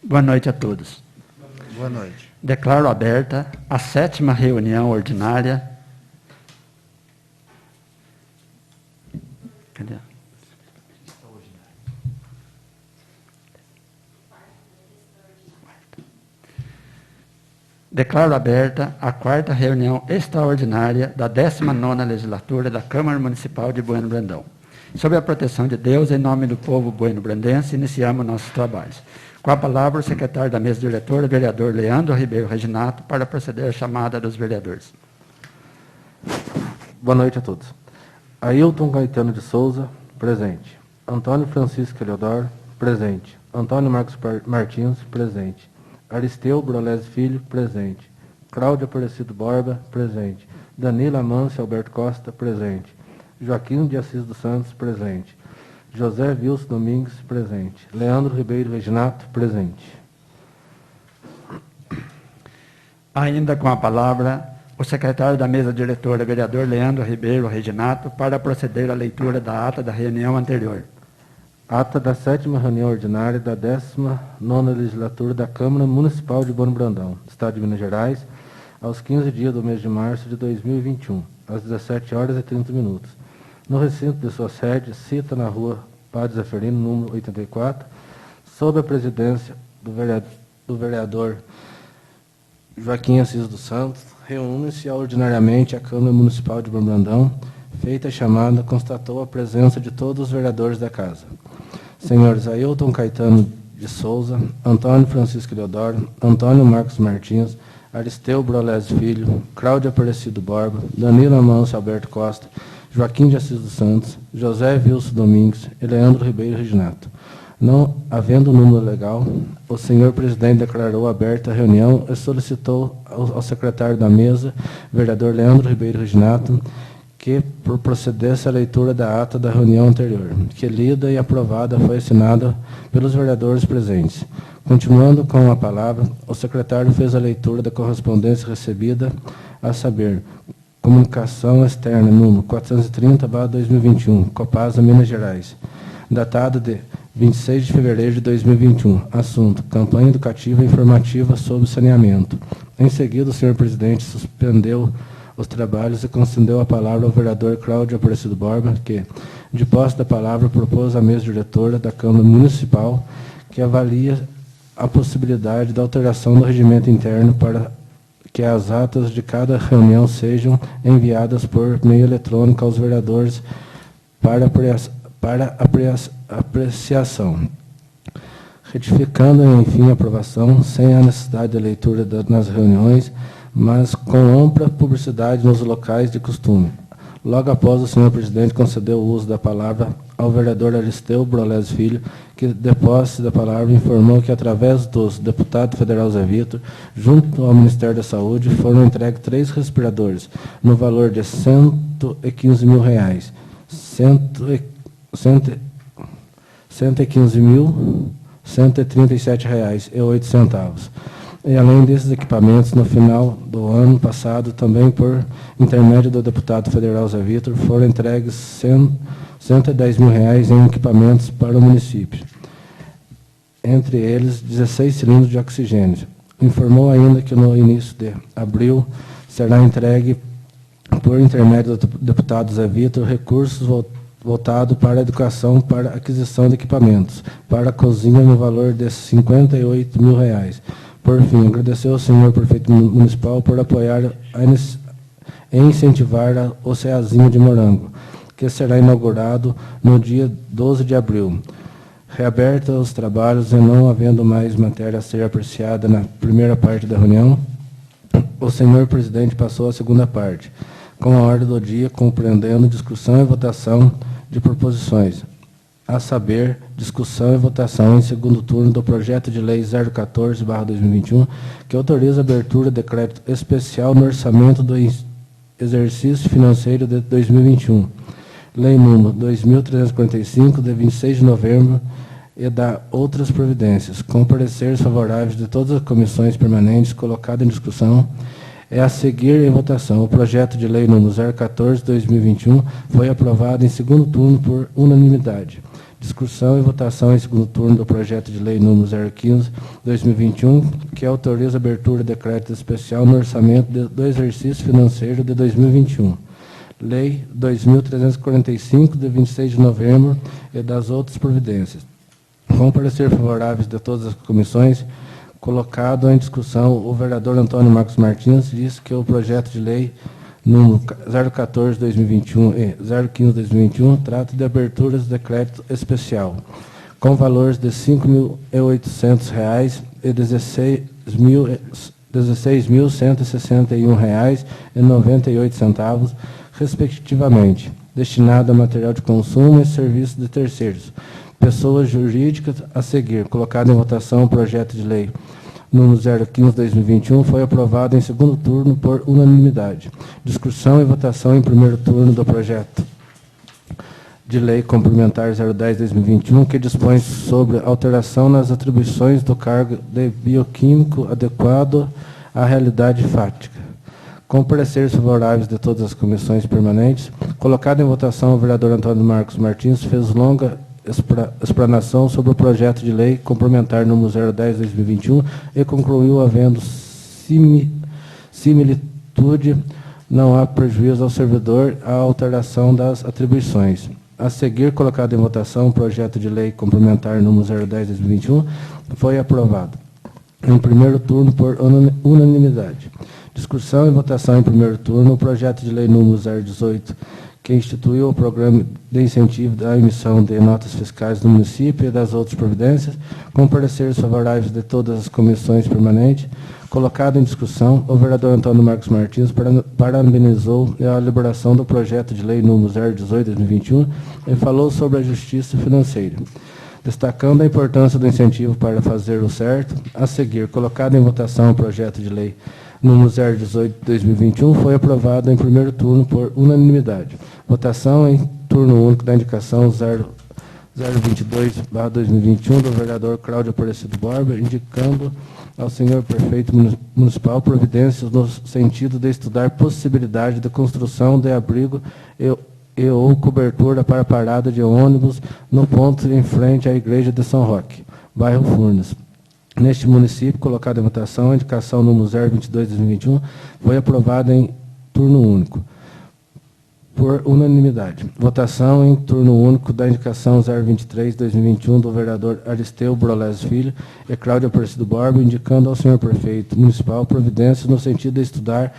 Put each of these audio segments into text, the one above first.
Boa noite a todos. Boa noite. Declaro aberta a 7ª reunião ordinária. Cadê? Declaro aberta a 4ª reunião extraordinária da 19ª legislatura da Câmara Municipal de Bueno Brandão. Sob a proteção de Deus, em nome do povo bueno-brandense, iniciamos nossos trabalhos. Com a palavra, o secretário da mesa diretora, vereador Leandro Ribeiro Reginato, para proceder à chamada dos vereadores. Boa noite a todos. Ailton Caetano de Souza, presente. Antônio Francisco Eleodoro, presente. Antônio Marcos Martins, presente. Aristeu Brolés Filho, presente. Cláudia Aparecido Borba, presente. Danila Amâncio Alberto Costa, presente. Joaquim de Assis dos Santos, presente. José Wilson Domingues, presente. Leandro Ribeiro Reginato, presente. Ainda com a palavra, o secretário da mesa diretora, vereador Leandro Ribeiro Reginato, para proceder à leitura da ata da reunião anterior. Ata da 7ª reunião ordinária da 19ª legislatura da Câmara Municipal de Bueno Brandão, Estado de Minas Gerais, aos 15 dias do mês de março de 2021, às 17h30. No recinto de sua sede, cita na rua Padre Zeferino, número 84, sob a presidência do vereador Joaquim Assis dos Santos, reúne-se ordinariamente a Câmara Municipal de Bueno Brandão. Feita a chamada, constatou a presença de todos os vereadores da casa. Senhores Ailton Caetano de Souza, Antônio Francisco Eleodoro, Antônio Marcos Martins, Aristeu Brolés Filho, Cláudia Aparecido Borba, Danilo Amâncio Alberto Costa, Joaquim de Assis dos Santos, José Wilson Domingues e Leandro Ribeiro Reginato. Não havendo número legal, o senhor presidente declarou aberta a reunião e solicitou ao secretário da mesa, vereador Leandro Ribeiro Reginato, que procedesse à leitura da ata da reunião anterior, que lida e aprovada foi assinada pelos vereadores presentes. Continuando com a palavra, o secretário fez a leitura da correspondência recebida, a saber, Comunicação Externa, número 430/2021, Copasa, Minas Gerais, datado de 26 de fevereiro de 2021. Assunto: campanha educativa e informativa sobre saneamento. Em seguida, o senhor presidente suspendeu os trabalhos e concedeu a palavra ao vereador Cláudio Aparecido Borba, que, de posse da palavra, propôs à mesa diretora da Câmara Municipal que avalia a possibilidade da alteração do regimento interno para que as atas de cada reunião sejam enviadas por meio eletrônico aos vereadores para apreciação. Retificando, enfim, a aprovação, sem a necessidade de leitura nas reuniões, mas com ampla publicidade nos locais de costume. Logo após, o senhor presidente concedeu o uso da palavra ao vereador Aristeu Brolés Filho, que, de posse da palavra, informou que, através dos deputados federal Zé Vitor, junto ao Ministério da Saúde, foram entregues 3 respiradores, no valor de R$ 115 mil, R$ 115.137,08. E, além desses equipamentos, no final do ano passado, também por intermédio do deputado federal Zé Vitor, foram entregues R$ 110 mil em equipamentos para o município. Entre eles, 16 cilindros de oxigênio. Informou ainda que no início de abril será entregue, por intermédio do deputado Zé Vitor, recursos voltados para a educação para aquisição de equipamentos para a cozinha no valor de R$ 58 mil. Por fim, agradeceu ao senhor prefeito municipal por apoiar e incentivar o CEAzinho de Morango, que será inaugurado no dia 12 de abril. Reaberta os trabalhos e não havendo mais matéria a ser apreciada na primeira parte da reunião, o senhor presidente passou à segunda parte, com a ordem do dia compreendendo discussão e votação de proposições, a saber, discussão e votação em segundo turno do projeto de lei 014/2021, que autoriza a abertura de crédito especial no orçamento do exercício financeiro de 2021. Lei número 2.345, de 26 de novembro, e da outras providências, com pareceres favoráveis de todas as comissões permanentes colocado em discussão. É a seguir em votação. O projeto de lei número 014/2021 foi aprovado em segundo turno por unanimidade. Discussão e votação em segundo turno do projeto de lei número 015/2021, que autoriza a abertura de decreto especial no orçamento do exercício financeiro de 2021. Lei 2.345, de 26 de novembro, e das outras providências. Com parecer favoráveis de todas as comissões, colocado em discussão, o vereador Antônio Marcos Martins diz que o projeto de lei número 014/2021 e 015/2021 trata de aberturas de decreto especial, com valores de R$ 5.800 e R$ 16.161,98, respectivamente, destinado a material de consumo e serviços de terceiros, pessoas jurídicas, a seguir. Colocado em votação o projeto de lei número 015/2021 foi aprovado em segundo turno por unanimidade. Discussão e votação em primeiro turno do projeto de lei complementar 010/2021, que dispõe sobre alteração nas atribuições do cargo de bioquímico adequado à realidade fática. Com pareceres favoráveis de todas as comissões permanentes, colocado em votação, o vereador Antônio Marcos Martins fez longa explanação sobre o projeto de lei complementar número 010/2021 e concluiu, havendo similitude, não há prejuízo ao servidor a alteração das atribuições. A seguir, colocado em votação, o projeto de lei complementar número 010/2021 foi aprovado em primeiro turno por unanimidade. Discussão e votação em primeiro turno, o projeto de lei número 018, que instituiu o programa de incentivo da emissão de notas fiscais do município e das outras providências, com pareceres favoráveis de todas as comissões permanentes. Colocado em discussão, o vereador Antônio Marcos Martins parabenizou a elaboração do projeto de lei número 018/2021 e falou sobre a justiça financeira, destacando a importância do incentivo para fazer o certo. A seguir, colocado em votação o projeto de lei número 018/2021 foi aprovado em primeiro turno por unanimidade. Votação em turno único da indicação 022/2021 do vereador Cláudio Aparecido Borba, indicando ao senhor prefeito municipal providências no sentido de estudar possibilidade de construção de abrigo e ou cobertura para parada de ônibus no ponto em frente à igreja de São Roque, bairro Furnas. Neste município, colocada em votação, a indicação número 022/2021 foi aprovada em turno único, por unanimidade. Votação em turno único da indicação 023/2021 do vereador Aristeu Brolés Filho e Cláudio Aparecido Borba, indicando ao senhor prefeito municipal providências no sentido de estudar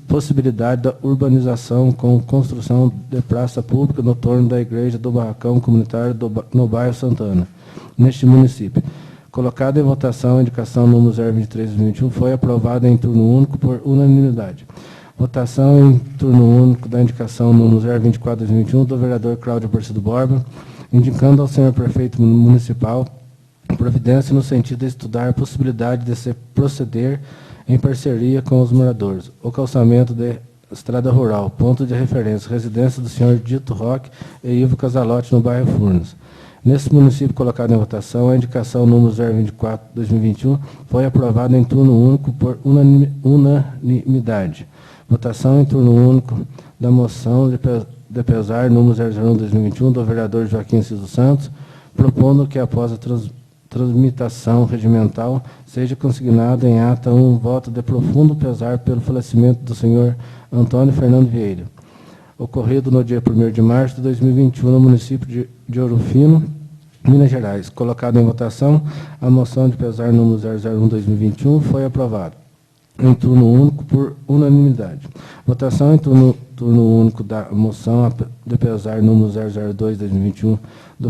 possibilidade da urbanização com construção de praça pública no torno da igreja do barracão comunitário no bairro Santana, neste município. Colocada em votação a indicação número 023/2021 foi aprovada em turno único por unanimidade. Votação em turno único da indicação número 024/2021 do vereador Cláudio Aparecido Borba, indicando ao senhor prefeito municipal providência no sentido de estudar a possibilidade de se proceder em parceria com os moradores. O calçamento de estrada rural, ponto de referência, residência do senhor Dito Roque e Ivo Casalotti, no bairro Furnas. Nesse município colocado em votação, a indicação número 024/2021 foi aprovada em turno único por unanimidade. Votação em turno único da moção de pesar número 001/2021 do vereador Joaquim Ciso Santos, propondo que após a transmitação regimental seja consignado em ata um voto de profundo pesar pelo falecimento do senhor Antônio Fernando Vieira, ocorrido no dia 1º de março de 2021 no município de Ouro Fino, Minas Gerais. Colocado em votação, a moção de pesar número 001/2021 foi aprovada em turno único por unanimidade. Votação em turno único da moção de pesar número 002/2021 do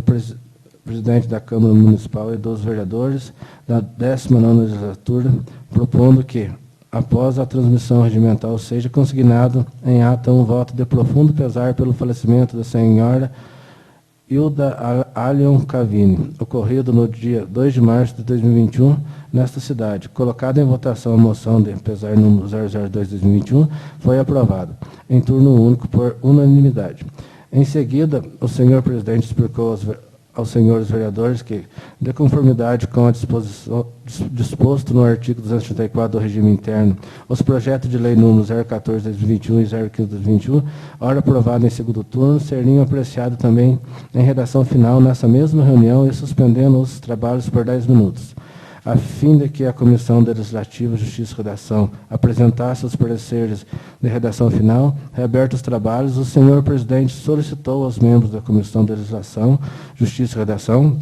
presidente da Câmara Municipal e dos vereadores da 19ª legislatura, propondo que, após a transmissão regimental, seja consignado em ata um voto de profundo pesar pelo falecimento da senhora Hilda Alion Cavini, ocorrido no dia 2 de março de 2021, nesta cidade. Colocada em votação a moção de pesar número 002/2021, foi aprovada em turno único por unanimidade. Em seguida, o senhor presidente explicou aos senhores vereadores que, de conformidade com a disposto no artigo 234 do regime interno, os projetos de lei número 014/2021 e 015/2021, ora aprovado em segundo turno, seriam apreciados também em redação final nessa mesma reunião e suspendendo os trabalhos por 10 minutos. A fim de que a Comissão Legislativa, Justiça e Redação apresentasse os pareceres de redação final, reabertos os trabalhos, o senhor presidente solicitou aos membros da Comissão de Legislação, Justiça e Redação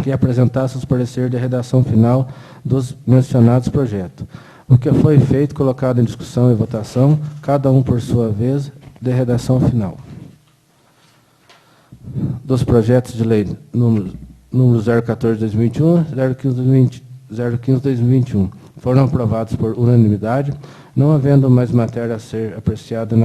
que apresentassem os pareceres de redação final dos mencionados projetos. O que foi feito, colocado em discussão e votação, cada um por sua vez, de redação final. Dos projetos de lei número 014/2021, 015/2021, foram aprovados por unanimidade, não havendo mais matéria a ser apreciada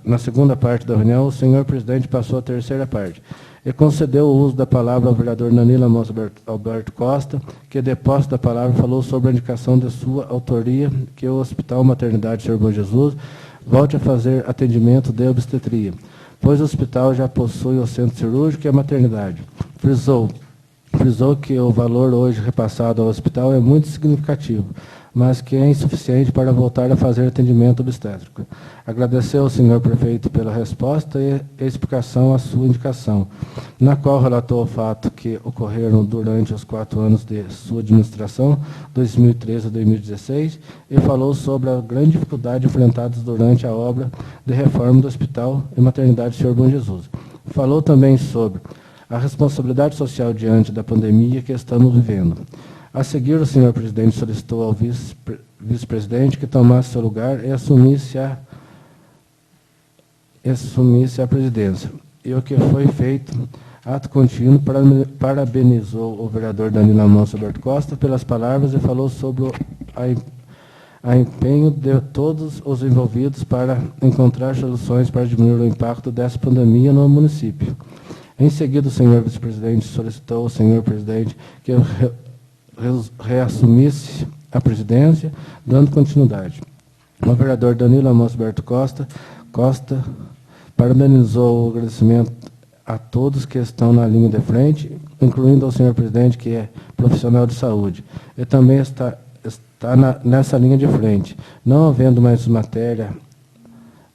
na segunda parte da reunião, o senhor presidente passou à terceira parte e concedeu o uso da palavra ao vereador Danilo Amanso Alberto Costa, que, de posse da palavra, falou sobre a indicação de sua autoria que o Hospital Maternidade Senhor Bom Jesus volte a fazer atendimento de obstetria, pois o hospital já possui o centro cirúrgico e a maternidade. Frisou que o valor hoje repassado ao hospital é muito significativo, mas que é insuficiente para voltar a fazer atendimento obstétrico. Agradeceu ao senhor prefeito pela resposta e explicação à sua indicação, na qual relatou o fato que ocorreram durante os 4 anos de sua administração, 2013 a 2016, e falou sobre a grande dificuldade enfrentada durante a obra de reforma do Hospital e Maternidade Senhor Bom Jesus. Falou também sobre a responsabilidade social diante da pandemia que estamos vivendo. A seguir, o senhor presidente solicitou ao vice-presidente que tomasse seu lugar e assumisse a presidência. E o que foi feito, ato contínuo, parabenizou o vereador Danilo Amanso Alberto Costa pelas palavras e falou sobre a empenho de todos os envolvidos para encontrar soluções para diminuir o impacto dessa pandemia no município. Em seguida, o senhor vice-presidente solicitou ao senhor presidente que reassumisse a presidência, dando continuidade. O vereador Danilo Amanso Alberto Costa parabenizou o agradecimento a todos que estão na linha de frente, incluindo ao senhor presidente, que é profissional de saúde, e também está nessa linha de frente. Não havendo mais matéria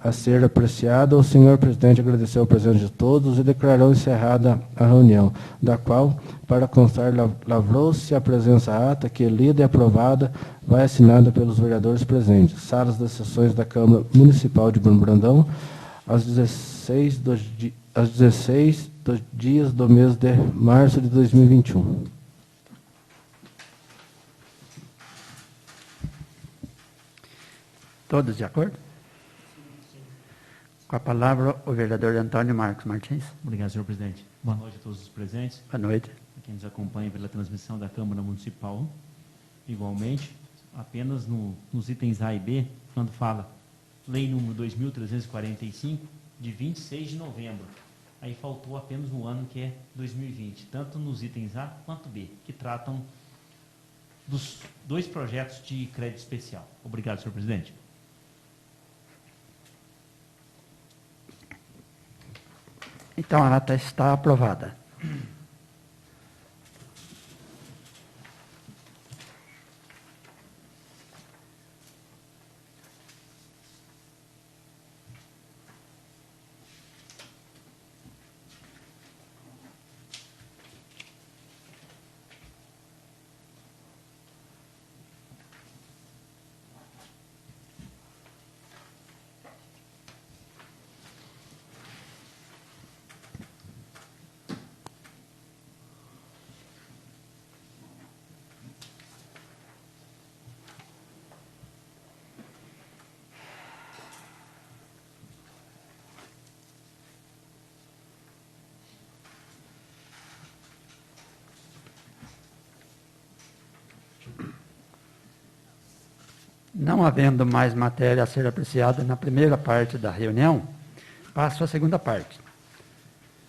a ser apreciada, o senhor presidente agradeceu a presença de todos e declarou encerrada a reunião, da qual, para constar, lavrou-se a presença ata, que, lida e aprovada, vai assinada pelos vereadores presentes. Salas das sessões da Câmara Municipal de Bueno Brandão, às 16 dos dias do mês de março de 2021. Todos de acordo? Com a palavra, o vereador Antônio Marcos Martins. Obrigado, senhor presidente. Boa noite a todos os presentes. Boa noite. A quem nos acompanha pela transmissão da Câmara Municipal. Igualmente, apenas nos itens A e B, quando fala Lei número 2.345, de 26 de novembro. Aí faltou apenas um ano, que é 2020, tanto nos itens A quanto B, que tratam dos 2 projetos de crédito especial. Obrigado, senhor presidente. Então, a ata está aprovada. Não havendo mais matéria a ser apreciada na primeira parte da reunião, passo à segunda parte,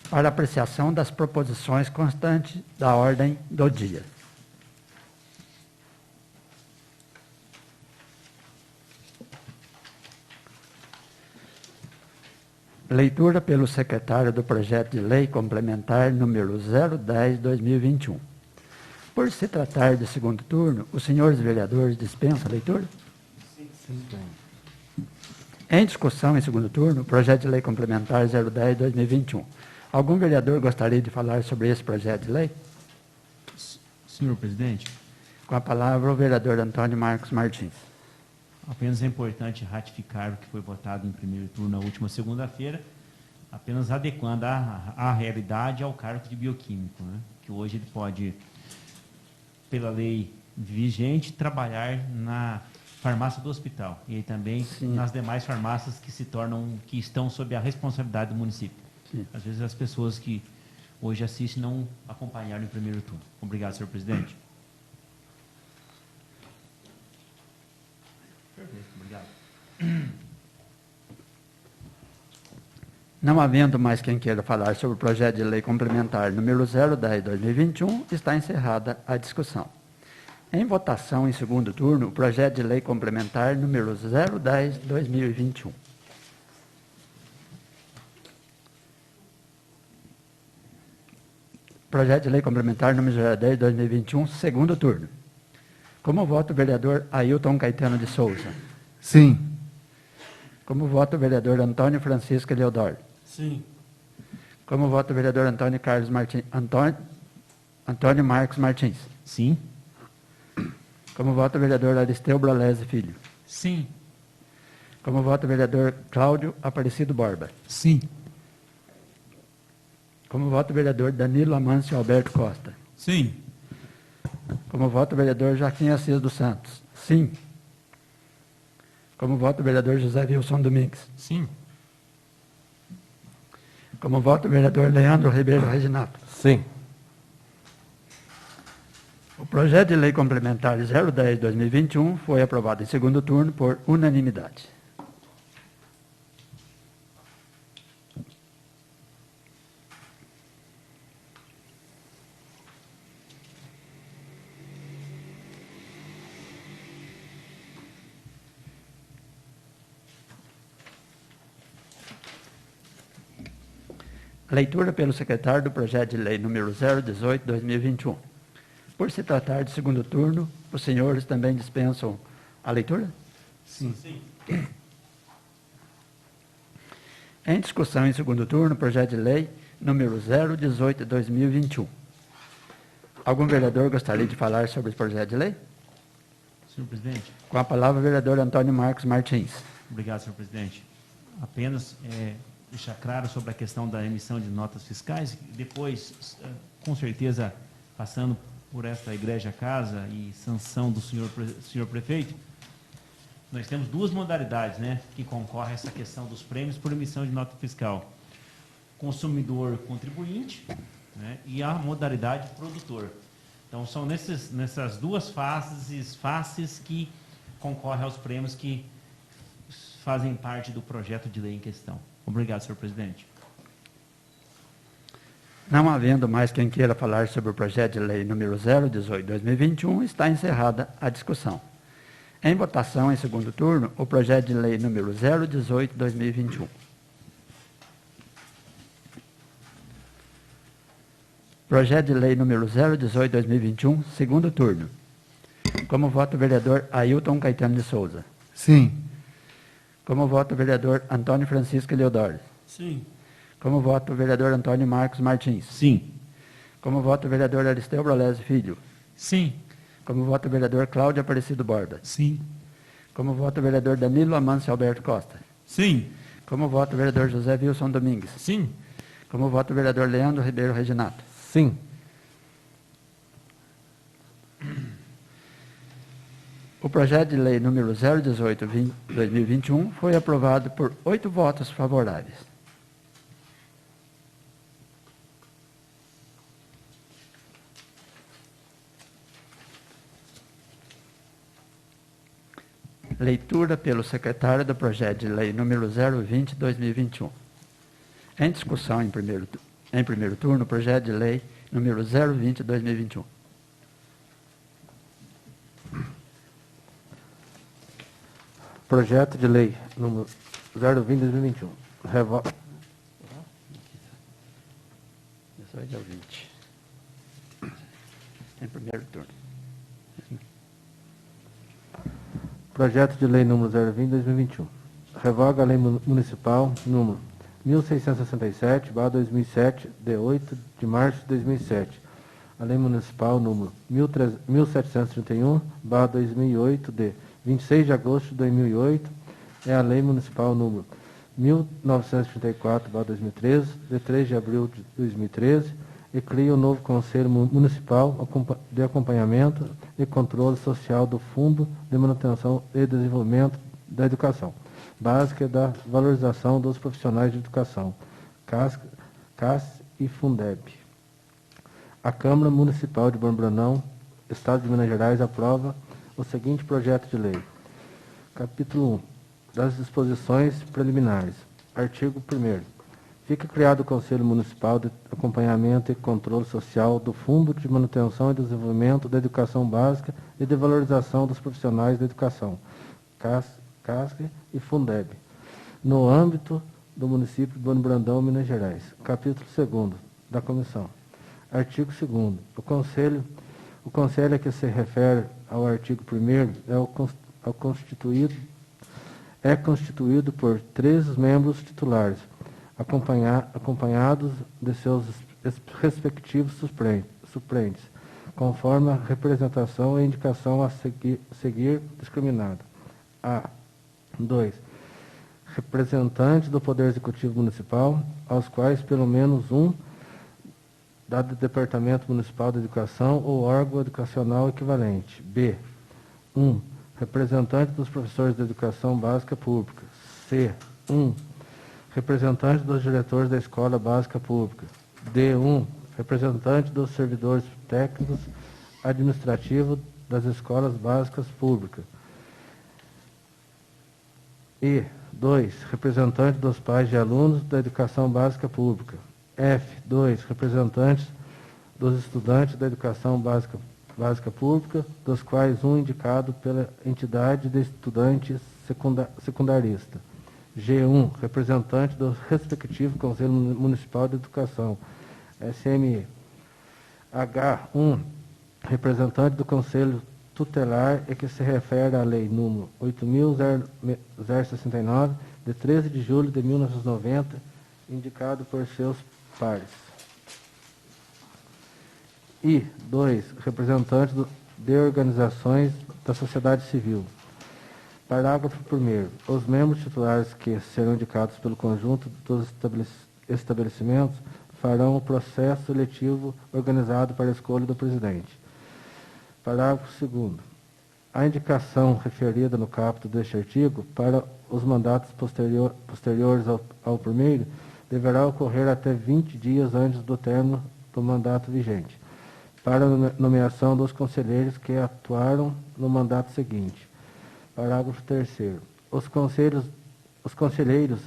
para apreciação das proposições constantes da ordem do dia. Leitura pelo secretário do projeto de lei complementar número 010/2021. Por se tratar de segundo turno, os senhores vereadores dispensam a leitura? Sim. Em discussão em segundo turno, projeto de lei complementar 010/2021. Algum vereador gostaria de falar sobre esse projeto de lei? Senhor presidente, Com a palavra o vereador Antônio Marcos Martins. apenas é importante ratificar o que foi votado em primeiro turno na última segunda-feira, apenas adequando a realidade ao cargo de bioquímico, né? Que hoje ele pode, pela lei vigente, trabalhar na farmácia do hospital e também nas demais farmácias que estão sob a responsabilidade do município. Sim. Às vezes as pessoas que hoje assistem não acompanharam em primeiro turno. Obrigado, senhor presidente. Obrigado. Não havendo mais quem queira falar sobre o projeto de lei complementar número 010/2021, está encerrada a discussão. Em votação em segundo turno, o projeto de lei complementar número 010/2021. Projeto de lei complementar número 010/2021, segundo turno. Como vota o vereador Ailton Caetano de Souza? Sim. Como vota o vereador Antônio Francisco Eleodoro? Sim. Como vota o vereador Antônio Marcos Martins? Sim. Como vota o vereador Aristeu Brolese Filho? Sim. Como vota o vereador Cláudio Aparecido Borba? Sim. Como vota o vereador Danilo Amâncio Alberto Costa? Sim. Como vota o vereador Joaquim Assis dos Santos? Sim. Como vota o vereador José Wilson Domingues? Sim. Como vota o vereador Leandro Ribeiro Reginato? Sim. O projeto de lei complementar 010/2021 foi aprovado em segundo turno por unanimidade. Leitura pelo secretário do projeto de lei número 018/2021. Por se tratar de segundo turno, os senhores também dispensam a leitura? Sim. Em discussão em segundo turno, projeto de lei número 018/2021. Algum vereador gostaria de falar sobre esse projeto de lei? Senhor presidente. Com a palavra o vereador Antônio Marcos Martins. Obrigado, senhor presidente. Apenas deixar claro sobre a questão da emissão de notas fiscais. Depois, com certeza, passando por esta igreja casa e sanção do senhor prefeito, nós temos duas modalidades, né, que concorrem a essa questão dos prêmios por emissão de nota fiscal. Consumidor contribuinte, né, e a modalidade produtor. Então, são nessas duas faces que concorrem aos prêmios que fazem parte do projeto de lei em questão. Obrigado, senhor presidente. Não havendo mais quem queira falar sobre o projeto de lei número 018/2021, está encerrada a discussão. Em votação em segundo turno, o projeto de lei número 018/2021. Projeto de lei número 018/2021, segundo turno. Como vota o vereador Ailton Caetano de Souza? Sim. Como vota o vereador Antônio Francisco Eleodoro? Sim. Como vota o vereador Antônio Marcos Martins? Sim. Como vota o vereador Aristeu Brolese Filho? Sim. Como vota o vereador Cláudio Aparecido Borba? Sim. Como vota o vereador Danilo Amâncio Alberto Costa? Sim. Como vota o vereador José Wilson Domingues? Sim. Como vota o vereador Leandro Ribeiro Reginato? Sim. O projeto de lei número 018/2021 foi aprovado por 8 votos favoráveis. Leitura pelo secretário do projeto de lei número 020/2021. Em discussão em primeiro turno, o projeto de lei número 020/2021. Projeto de lei número 020/2021. 18 ao 20. Em primeiro turno. Projeto de Lei número 020/2021. Revoga a Lei Municipal número 1667/2007, de 8 de março de 2007. A Lei Municipal número 1731/2008, de 26 de agosto de 2008. É a Lei Municipal número 1934/2013, de 3 de abril de 2013, e cria o novo Conselho Municipal de Acompanhamento e Controle Social do Fundo de Manutenção e Desenvolvimento da Educação Básica e da Valorização dos Profissionais de Educação, CAS e Fundeb. A Câmara Municipal de Brandão, Estado de Minas Gerais, aprova o seguinte projeto de lei. Capítulo 1. Das disposições preliminares. Artigo 1º. Fica criado o Conselho Municipal de Acompanhamento e Controle Social do Fundo de Manutenção e Desenvolvimento da Educação Básica e de Valorização dos Profissionais da Educação, CASC e Fundeb, no âmbito do município de Brandão, Minas Gerais. Capítulo 2º da Comissão. Artigo 2º. O Conselho a que se refere ao artigo 1º é constituído por 3 membros titulares, acompanhados de seus respectivos suplentes, conforme a representação e indicação a seguir discriminada. A. 2. Representantes do Poder Executivo Municipal, aos quais pelo menos um do Departamento Municipal de Educação ou órgão educacional equivalente. B. 1. Representante dos professores de educação básica pública. C. 1. Representante dos diretores da escola básica pública. D. 1. Representante dos servidores técnicos administrativos das escolas básicas públicas. E. 2. Representante dos pais de alunos da educação básica pública. F. 2. Representantes dos estudantes da educação básica pública, dos quais um indicado pela entidade de estudante secundarista. G1, representante do respectivo Conselho Municipal de Educação, SME. H1, representante do Conselho Tutelar e que se refere à Lei número 8.069, de 13 de julho de 1990, indicado por seus pares. E 2. Representantes de organizações da sociedade civil. Parágrafo 1º. Os membros titulares que serão indicados pelo conjunto dos estabelecimentos farão o processo seletivo organizado para a escolha do presidente. Parágrafo 2º. A indicação referida no caput deste artigo para os mandatos posteriores ao primeiro deverá ocorrer até 20 dias antes do término do mandato vigente, para a nomeação dos conselheiros que atuaram no mandato seguinte. Parágrafo 3º. Os conselheiros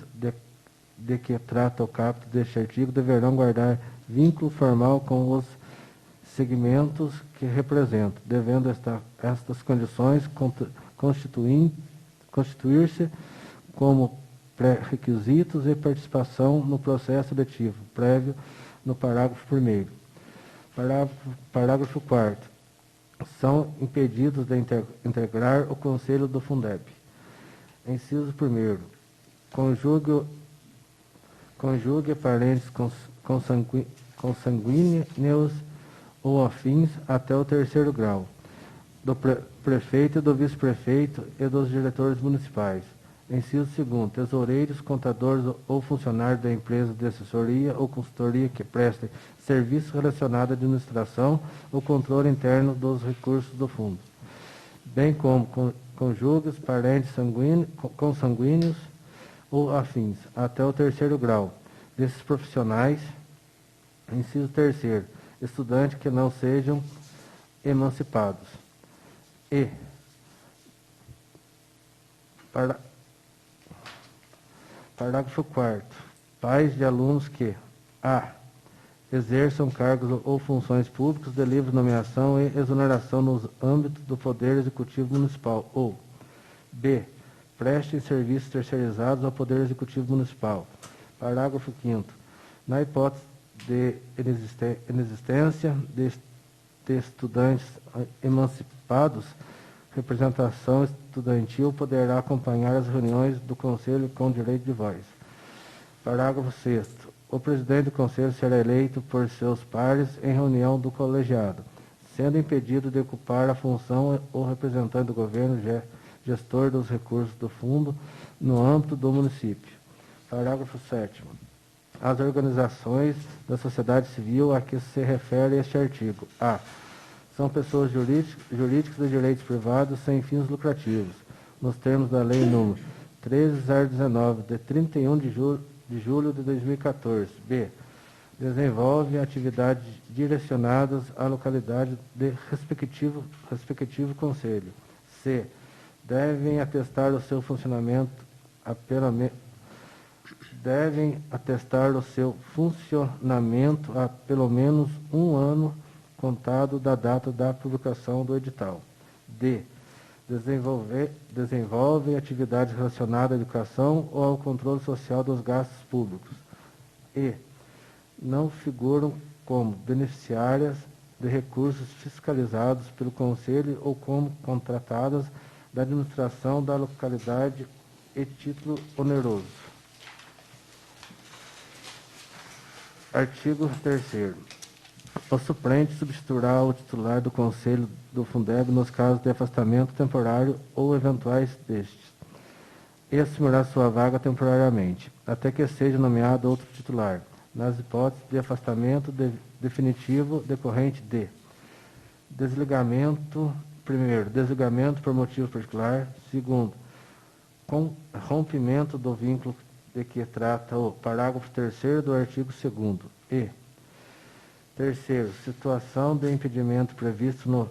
de que trata o caput deste artigo deverão guardar vínculo formal com os segmentos que representam, devendo estas condições constituir-se como pré-requisitos e participação no processo seletivo, prévio no parágrafo 1º. Parágrafo 4º. São impedidos de integrar o Conselho do Fundeb. Inciso 1º. Conjugue parentes consanguíneos ou afins até o 3º grau, do prefeito e do vice-prefeito e dos diretores municipais. Inciso 2º. Tesoureiros, contadores ou funcionários da empresa de assessoria ou consultoria que prestem serviços relacionados à administração ou controle interno dos recursos do fundo, bem como cônjuges, parentes consanguíneos ou afins, até o 3º grau, desses profissionais. Inciso 3º. Estudantes que não sejam emancipados. E. Parágrafo 4º. Pais de alunos que a. exerçam cargos ou funções públicas de livre nomeação e exoneração nos âmbitos do Poder Executivo Municipal, ou b. prestem serviços terceirizados ao Poder Executivo Municipal. Parágrafo 5º. Na hipótese de inexistência de estudantes emancipados, representação estudantil poderá acompanhar as reuniões do Conselho com direito de voz. Parágrafo 6º. O presidente do Conselho será eleito por seus pares em reunião do colegiado, sendo impedido de ocupar a função o representante do governo gestor dos recursos do fundo no âmbito do município. Parágrafo 7º. As organizações da sociedade civil a que se refere este artigo: a. São pessoas jurídicas de direitos privados sem fins lucrativos, nos termos da Lei nº 13.019, de 31 de julho de 2014. B. Desenvolve atividades direcionadas à localidade de respectivo conselho. C. Devem atestar o seu funcionamento há pelo menos um ano contado da data da publicação do edital. D. Desenvolve atividades relacionadas à educação ou ao controle social dos gastos públicos. E. Não figuram como beneficiárias de recursos fiscalizados pelo Conselho ou como contratadas da administração da localidade e título oneroso. Artigo 3º. O suplente substituirá o titular do Conselho do Fundeb nos casos de afastamento temporário ou eventuais destes, e assumirá sua vaga temporariamente, até que seja nomeado outro titular, nas hipóteses de afastamento definitivo decorrente de desligamento por motivo particular. Segundo, rompimento do vínculo de que trata o parágrafo 3º do artigo 2º. E terceiro, situação de impedimento previsto no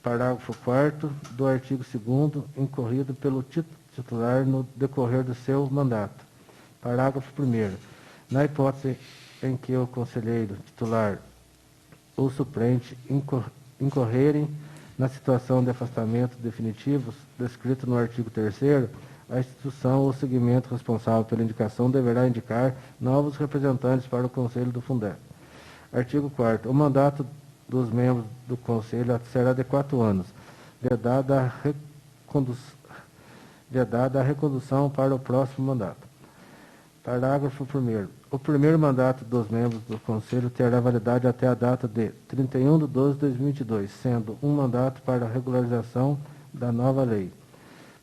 parágrafo 4º do artigo 2º, incorrido pelo titular no decorrer do seu mandato. Parágrafo 1º. Na hipótese em que o conselheiro titular ou suplente incorrerem na situação de afastamento definitivo descrito no artigo 3º, a instituição ou segmento responsável pela indicação deverá indicar novos representantes para o Conselho do Fundeb. Artigo 4º. O mandato dos membros do Conselho será de 4 anos, vedada a recondução para o próximo mandato. Parágrafo 1º. O primeiro mandato dos membros do Conselho terá validade até a data de 31 de 12 de 2022, sendo um mandato para a regularização da nova lei.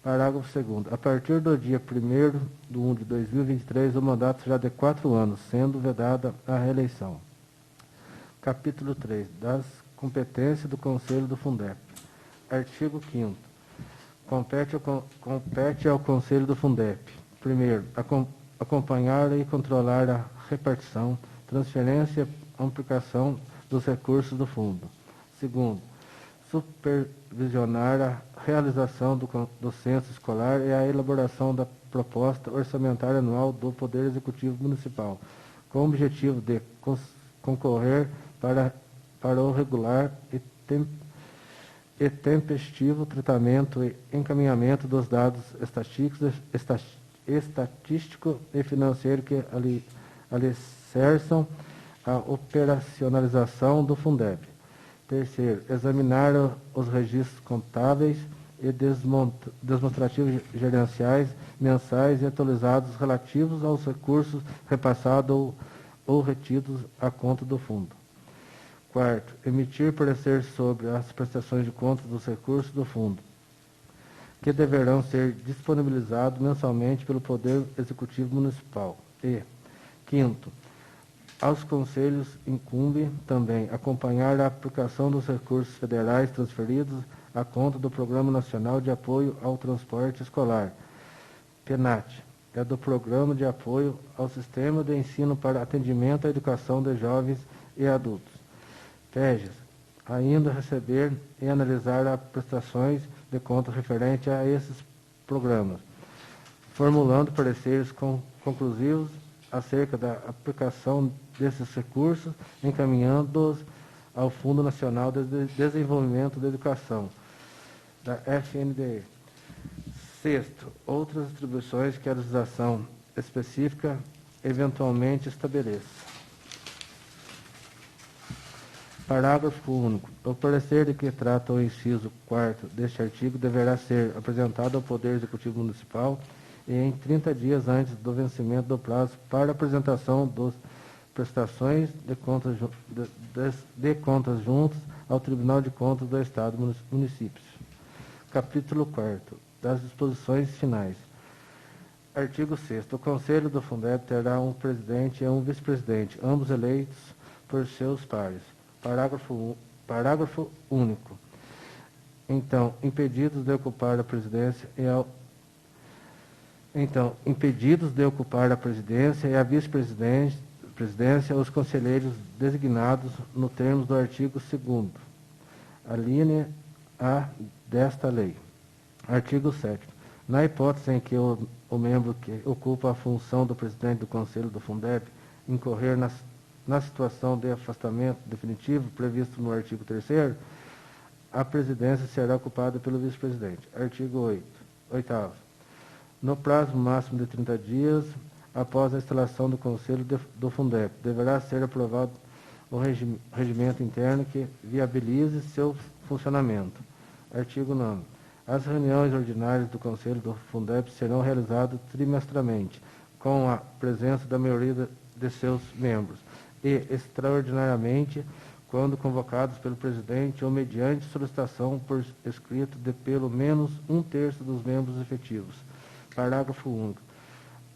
Parágrafo 2º. A partir do dia 1º de 1 de 2023, o mandato será de 4 anos, sendo vedada a reeleição. Capítulo 3. Das competências do Conselho do Fundeb. Artigo 5º. Compete ao Conselho do Fundeb: primeiro, acompanhar e controlar a repartição, transferência e aplicação dos recursos do fundo. Segundo, supervisionar a realização do censo escolar e a elaboração da proposta orçamentária anual do Poder Executivo Municipal, com o objetivo de concorrer para o regular e tempestivo tratamento e encaminhamento dos dados estatístico e financeiro que alicerçam a operacionalização do Fundeb. Terceiro, examinar os registros contábeis e demonstrativos gerenciais mensais e atualizados relativos aos recursos repassados ou retidos à conta do fundo. Quarto, emitir parecer sobre as prestações de contas dos recursos do fundo, que deverão ser disponibilizados mensalmente pelo Poder Executivo Municipal. E, quinto, aos conselhos incumbe também acompanhar a aplicação dos recursos federais transferidos à conta do Programa Nacional de Apoio ao Transporte Escolar, PENAT, e do Programa de Apoio ao Sistema de Ensino para Atendimento à Educação de Jovens e Adultos, PEJAS, ainda receber e analisar as prestações de contas referentes a esses programas, formulando pareceres conclusivos acerca da aplicação desses recursos, encaminhando-os ao Fundo Nacional de Desenvolvimento da Educação, da FNDE. Sexto, outras atribuições que a legislação específica eventualmente estabeleça. Parágrafo único. O parecer de que trata o inciso 4º deste artigo deverá ser apresentado ao Poder Executivo Municipal e em 30 dias antes do vencimento do prazo para apresentação das prestações de contas juntas ao Tribunal de Contas do Estado e Municípios. Capítulo 4º. Das disposições finais. Artigo 6º. O Conselho do Fundeb terá um presidente e um vice-presidente, ambos eleitos por seus pares. Parágrafo único. Então, impedidos de ocupar a presidência e a vice-presidência, os conselheiros designados no termos do artigo 2º, a linha A desta lei. Artigo 7º. Na hipótese em que o membro que ocupa a função do presidente do Conselho do Fundeb incorrer na situação de afastamento definitivo previsto no artigo 3º, a presidência será ocupada pelo vice-presidente. Artigo 8º. No prazo máximo de 30 dias, após a instalação do Conselho do Fundeb, deverá ser aprovado o regimento interno que viabilize seu funcionamento. Artigo 9º. As reuniões ordinárias do Conselho do Fundeb serão realizadas trimestralmente, com a presença da maioria de seus membros, e extraordinariamente, quando convocados pelo presidente ou mediante solicitação por escrito de pelo menos 1/3 dos membros efetivos. Parágrafo único.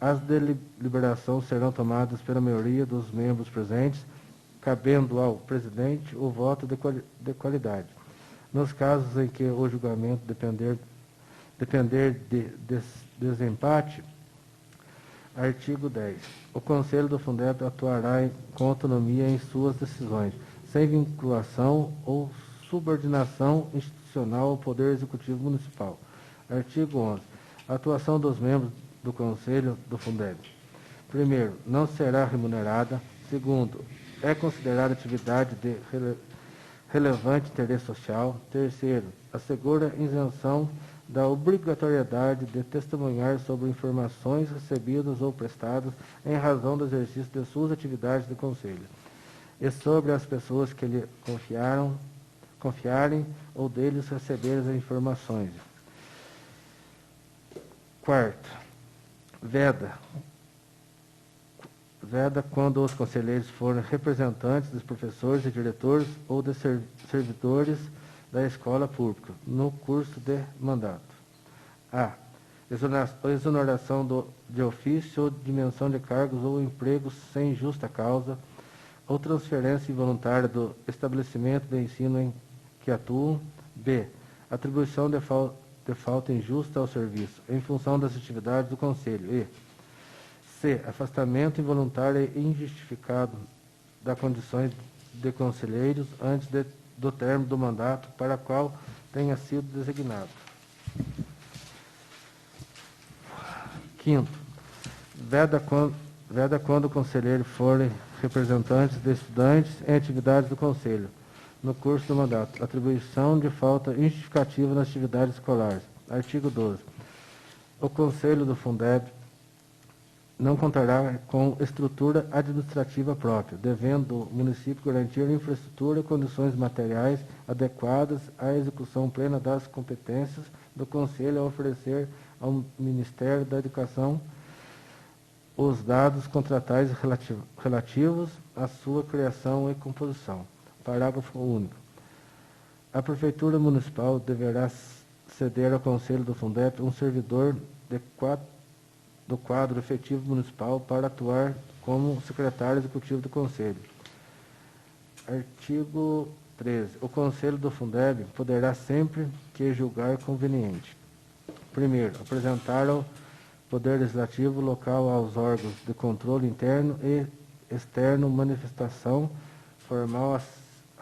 As deliberações serão tomadas pela maioria dos membros presentes, cabendo ao presidente o voto de qualidade. Nos casos em que o julgamento depender de desempate, artigo 10. O Conselho do Fundeb atuará com autonomia em suas decisões, sem vinculação ou subordinação institucional ao Poder Executivo Municipal. Artigo 11. A atuação dos membros do Conselho do Fundeb. Primeiro, não será remunerada. Segundo, é considerada atividade de relevante interesse social. Terceiro, assegura isenção da obrigatoriedade de testemunhar sobre informações recebidas ou prestadas em razão do exercício de suas atividades de conselho, e sobre as pessoas que lhe confiarem ou deles receberem as informações. Quarto, veda quando os conselheiros forem representantes dos professores e diretores ou de servidores da escola pública, no curso de mandato. A. Exoneração de ofício ou dimensão de cargos ou empregos sem justa causa, ou transferência involuntária do estabelecimento de ensino em que atuam. B. Atribuição de falta injusta ao serviço, em função das atividades do Conselho. E. C. Afastamento involuntário e injustificado das condições de conselheiros antes do término do mandato para o qual tenha sido designado. Quinto, veda quando o conselheiro forem representantes de estudantes em atividades do Conselho, no curso do mandato. Atribuição de falta injustificativa nas atividades escolares. Artigo 12. O Conselho do Fundeb não contará com estrutura administrativa própria, devendo o município garantir infraestrutura e condições materiais adequadas à execução plena das competências do Conselho, a oferecer ao Ministério da Educação os dados contratais relativos à sua criação e composição. Parágrafo único. A Prefeitura Municipal deverá ceder ao Conselho do Fundeb um servidor do quadro efetivo municipal para atuar como secretário executivo do Conselho. Artigo 13. O Conselho do Fundeb poderá sempre que julgar conveniente. Primeiro, apresentar ao Poder Legislativo local aos órgãos de controle interno e externo manifestação formal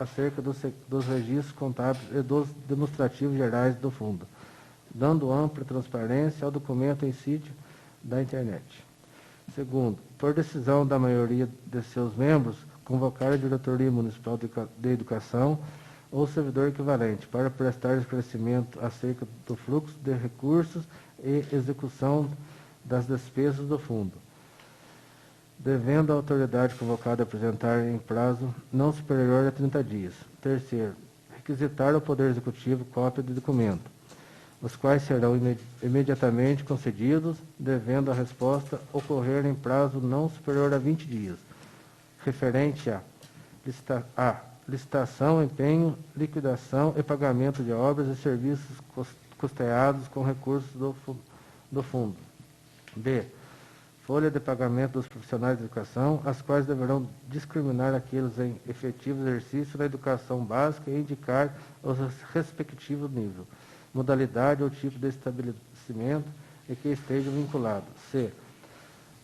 acerca dos registros contábeis e dos demonstrativos gerais do Fundo, dando ampla transparência ao documento em sítio da internet. Segundo, por decisão da maioria de seus membros, convocar a Diretoria Municipal de Educação ou servidor equivalente para prestar esclarecimento acerca do fluxo de recursos e execução das despesas do fundo. devendo a autoridade convocada apresentar em prazo não superior a 30 dias. Terceiro, requisitar ao Poder Executivo cópia do documento, os quais serão imediatamente concedidos, devendo a resposta ocorrer em prazo não superior a 20 dias, referente a licitação, empenho, liquidação e pagamento de obras e serviços custeados com recursos do fundo. B. Folha de pagamento dos profissionais de educação, as quais deverão discriminar aqueles em efetivo exercício da educação básica e indicar os respectivos níveis, modalidade ou tipo de estabelecimento e que estejam vinculados. C.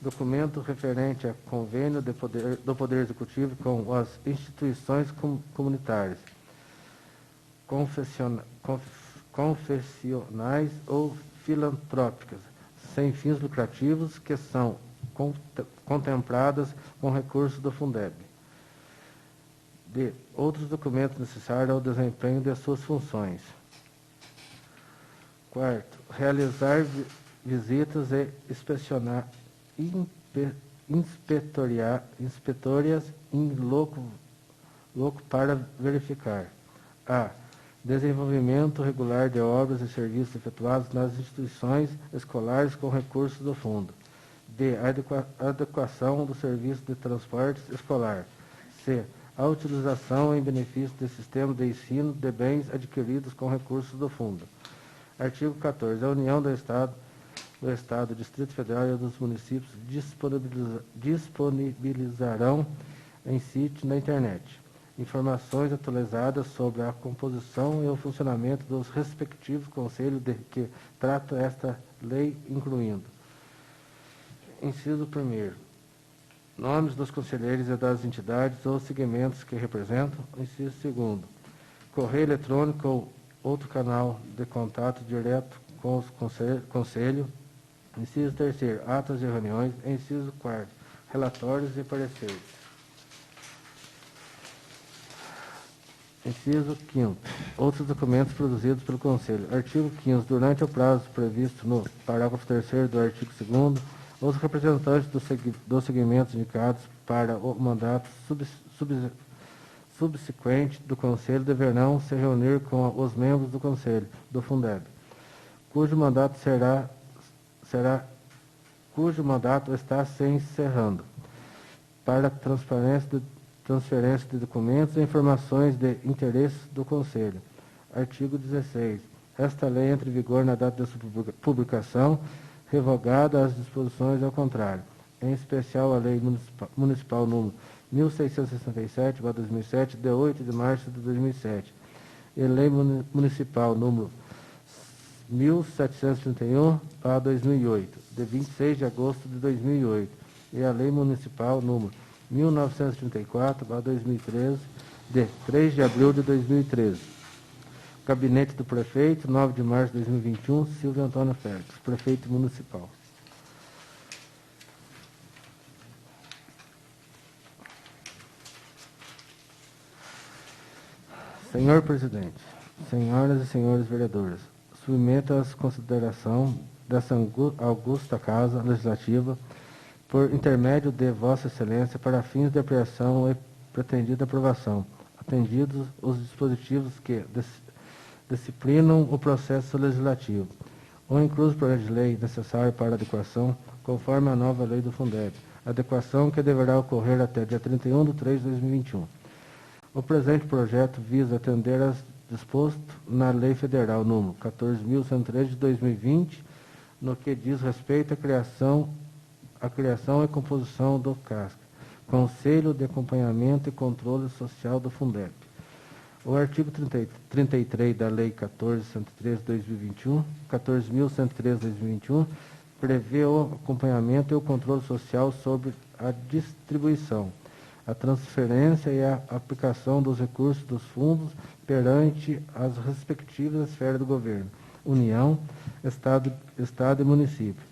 Documento referente a convênio do Poder Executivo com as instituições comunitárias, confessionais ou filantrópicas, sem fins lucrativos, que são contempladas com recursos do Fundeb. D. Outros documentos necessários ao desempenho de suas funções. Quarto, realizar visitas e inspetorias em loco para verificar a. Desenvolvimento regular de obras e serviços efetuados nas instituições escolares com recursos do fundo. B. Adequação do serviço de transporte escolar. C. A utilização em benefício do sistema de ensino de bens adquiridos com recursos do fundo. Artigo 14. A União do Estado, Distrito Federal e dos municípios disponibilizarão em sítio na internet informações atualizadas sobre a composição e o funcionamento dos respectivos conselhos de que trata esta lei, incluindo: inciso 1º, nomes dos conselheiros e das entidades ou segmentos que representam. Inciso 2º, correio eletrônico ou outro canal de contato direto com os conselho. Inciso 3º, atas de reuniões. Inciso 4º, relatórios e pareceres. Inciso 5º, outros documentos produzidos pelo Conselho. Artigo 15º, durante o prazo previsto no parágrafo 3º do artigo 2º, os representantes dos segmentos indicados para o mandato subsequente do Conselho deverão se reunir com os membros do Conselho do Fundeb, cujo mandato está se encerrando, para transferência de documentos e informações de interesse do Conselho. Artigo 16. Esta lei entra em vigor na data de sua publicação, revogada as disposições ao contrário, em especial a Lei Municipal número 1667/2007, de 8 de março de 2007, e Lei Municipal número 1731/2008, de 26 de agosto de 2008, e a Lei Municipal número 1934/2013, de 3 de abril de 2013. Gabinete do Prefeito, 9 de março de 2021, Silvio Antônio Félix, Prefeito Municipal. Senhor Presidente, senhoras e senhores vereadores, submeto às consideração dessa augusta Casa Legislativa, por intermédio de Vossa Excelência, para fins de apreensão e pretendida aprovação, atendidos os dispositivos que disciplinam o processo legislativo, ou incluso projeto de lei necessário para adequação, conforme a nova lei do Fundeb, adequação que deverá ocorrer até dia 31/3/2021. O presente projeto visa atender às disposto na Lei Federal número 14.113 de 2020, no que diz respeito à criação e composição do CASC, Conselho de Acompanhamento e Controle Social do Fundeb. O artigo 33 da Lei 14.113/2021 prevê o acompanhamento e o controle social sobre a distribuição, a transferência e a aplicação dos recursos dos fundos perante as respectivas esferas do governo, União, Estado e município,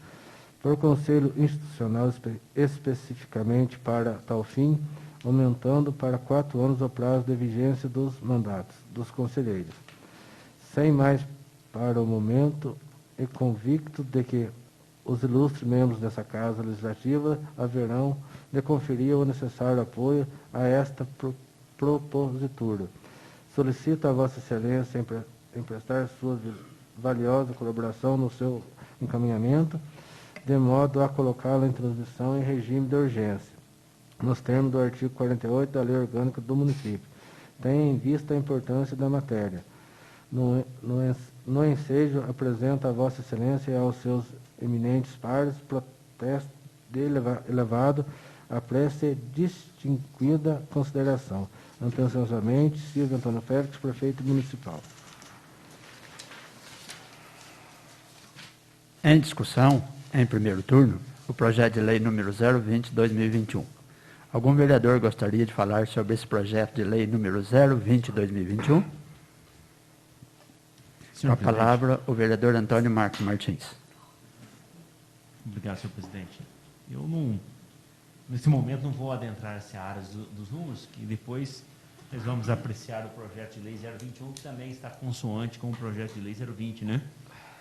por conselho institucional especificamente para tal fim, aumentando para 4 anos o prazo de vigência dos mandatos dos conselheiros. Sem mais para o momento, e convicto de que os ilustres membros dessa Casa Legislativa haverão de conferir o necessário apoio a esta propositura. Solicito a Vossa Excelência emprestar sua valiosa colaboração no seu encaminhamento, de modo a colocá-la em transmissão em regime de urgência, nos termos do artigo 48 da Lei Orgânica do Município, tendo em vista a importância da matéria. No ensejo, apresento a Vossa Excelência e aos seus eminentes pares protesto de elevado apreço e distinguida consideração. Atenciosamente, Silvio Antônio Félix, Prefeito Municipal. Em discussão, em primeiro turno, o projeto de lei número 020/2021. Algum vereador gostaria de falar sobre esse projeto de lei número 020/2021? Com a palavra, o vereador Antônio Marcos Martins. Obrigado, senhor presidente. Eu não, nesse momento, não vou adentrar essa área dos números, que depois nós vamos apreciar o projeto de lei 021, que também está consoante com o projeto de lei 020, né?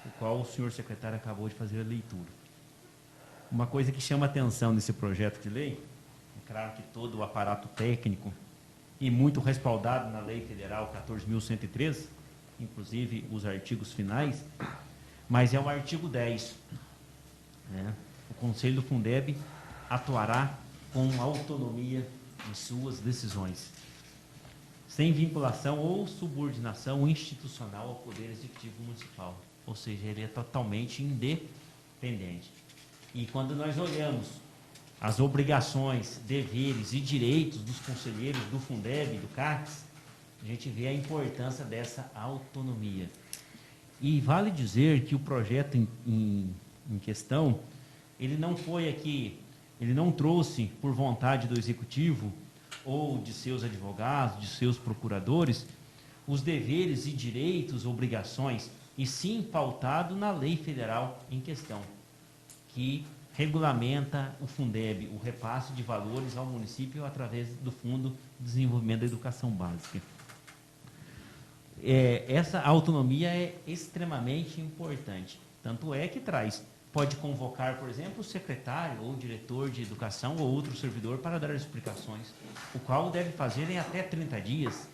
O qual o senhor secretário acabou de fazer a leitura. Uma coisa que chama atenção nesse projeto de lei, é claro que todo o aparato técnico e muito respaldado na Lei Federal 14.113, inclusive os artigos finais, mas é o artigo 10. Né? O Conselho do Fundeb atuará com autonomia em suas decisões, sem vinculação ou subordinação institucional ao Poder Executivo Municipal. Ou seja, ele é totalmente independente. E quando nós olhamos as obrigações, deveres e direitos dos conselheiros do Fundeb e do CACS, a gente vê a importância dessa autonomia. E vale dizer que o projeto em questão, ele não foi aqui, ele não trouxe por vontade do Executivo ou de seus advogados, de seus procuradores, os deveres e direitos, obrigações, e sim pautado na lei federal em questão, que regulamenta o Fundeb, o repasse de valores ao município através do Fundo de Desenvolvimento da Educação Básica. Essa autonomia é extremamente importante, tanto é que pode convocar, por exemplo, o secretário ou o diretor de educação ou outro servidor para dar explicações, o qual deve fazer em até 30 dias.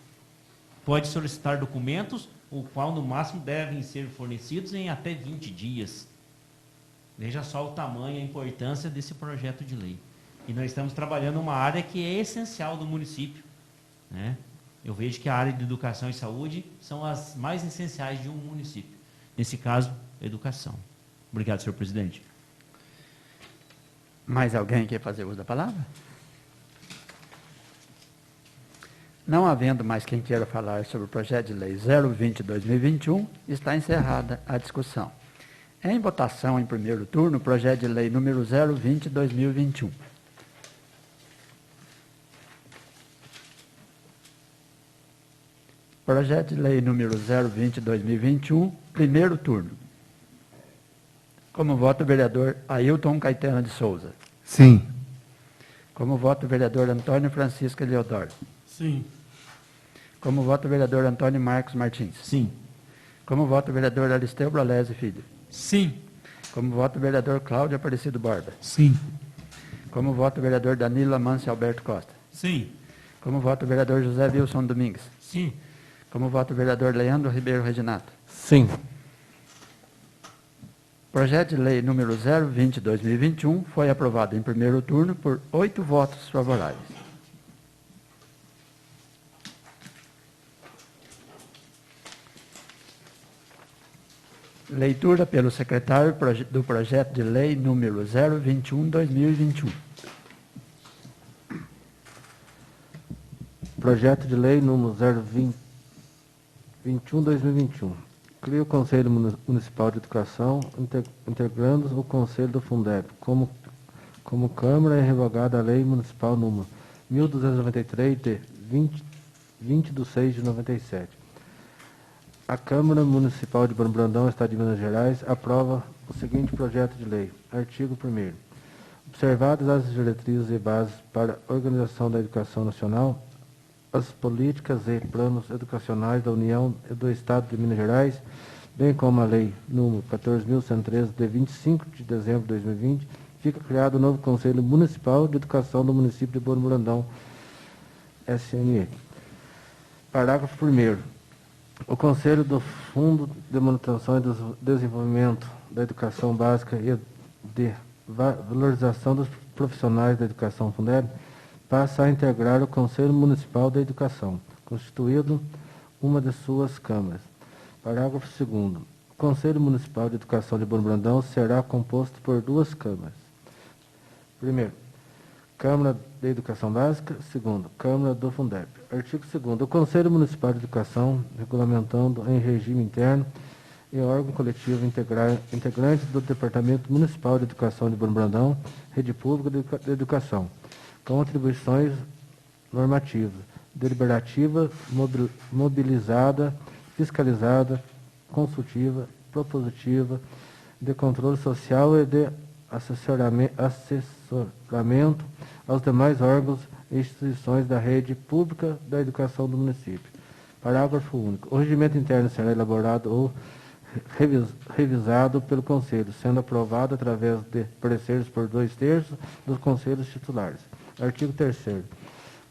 Pode solicitar documentos, o qual no máximo devem ser fornecidos em até 20 dias. Veja só o tamanho e a importância desse projeto de lei. E nós estamos trabalhando uma área que é essencial do município, né? Eu vejo que a área de educação e saúde são as mais essenciais de um município. Nesse caso, educação. Obrigado, senhor presidente. Mais alguém quer fazer uso da palavra? Não havendo mais quem queira falar sobre o projeto de lei 020/2021, está encerrada a discussão. Em votação em primeiro turno, o projeto de lei número 020/2021. Projeto de lei número 020/2021, primeiro turno. Como voto o vereador Ailton Caetano de Souza. Sim. Como voto o vereador Antônio Francisco Eliodoro. Sim. Como voto o vereador Antônio Marcos Martins. Sim. Como voto o vereador Aristeu Brolese Filho. Sim. Como voto o vereador Cláudio Aparecido Borba. Sim. Como voto o vereador Danilo Amâncio Alberto Costa. Sim. Como voto o vereador José Wilson Domingues. Sim. Como voto o vereador Leandro Ribeiro Reginato. Sim. Projeto de lei número 020/2021 foi aprovado em primeiro turno por 8 votos favoráveis. Leitura pelo secretário do projeto de lei número 021/2021. Projeto de lei número 021/2021. Cria o Conselho Municipal de Educação, integrando o Conselho do Fundeb. Como Câmara é revogada a Lei Municipal número 1293, de 20/6/97. A Câmara Municipal de Brandão, Estado de Minas Gerais, aprova o seguinte projeto de lei. Artigo 1º. Observadas as diretrizes e bases para a organização da educação nacional, as políticas e planos educacionais da União e do Estado de Minas Gerais bem como a Lei número 14.113, de 25 de dezembro de 2020, fica criado o novo Conselho Municipal de Educação do município de Borno Brandão, SME. Parágrafo 1º. O Conselho do Fundo de Manutenção e Desenvolvimento da Educação Básica e de Valorização dos Profissionais da Educação Fundeb passa a integrar o Conselho Municipal da Educação, constituído uma de suas câmaras. Parágrafo 2º. O Conselho Municipal de Educação de Borno Brandão será composto por duas câmaras. Primeiro, Câmara da Educação Básica. Segundo, Câmara do Fundeb. Artigo 2º. O Conselho Municipal de Educação, regulamentando em regime interno e órgão coletivo integrantes do Departamento Municipal de Educação de Borno Brandão, Rede Pública de Educação, com atribuições normativas, deliberativa, mobilizada, fiscalizada, consultiva, propositiva, de controle social e de assessoramento aos demais órgãos e instituições da rede pública da educação do município. Parágrafo único. O regimento interno será elaborado ou revisado pelo Conselho, sendo aprovado através de pareceres por 2/3 dos conselhos titulares. Artigo 3º.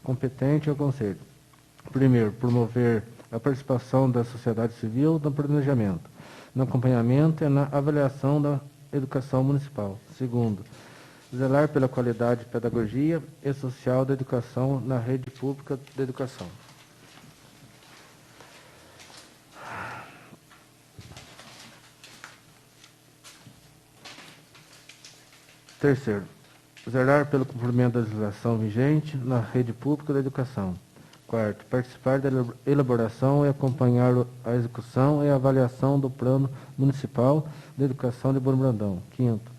Competente ao Conselho. Primeiro, promover a participação da sociedade civil no planejamento, no acompanhamento e na avaliação da educação municipal. Segundo, zelar pela qualidade, pedagogia e social da educação na rede pública de educação. Terceiro, zelar pelo cumprimento da legislação vigente na rede pública da educação. Quarto, participar da elaboração e acompanhar a execução e a avaliação do Plano Municipal de Educação de Borno Brandão. Quinto,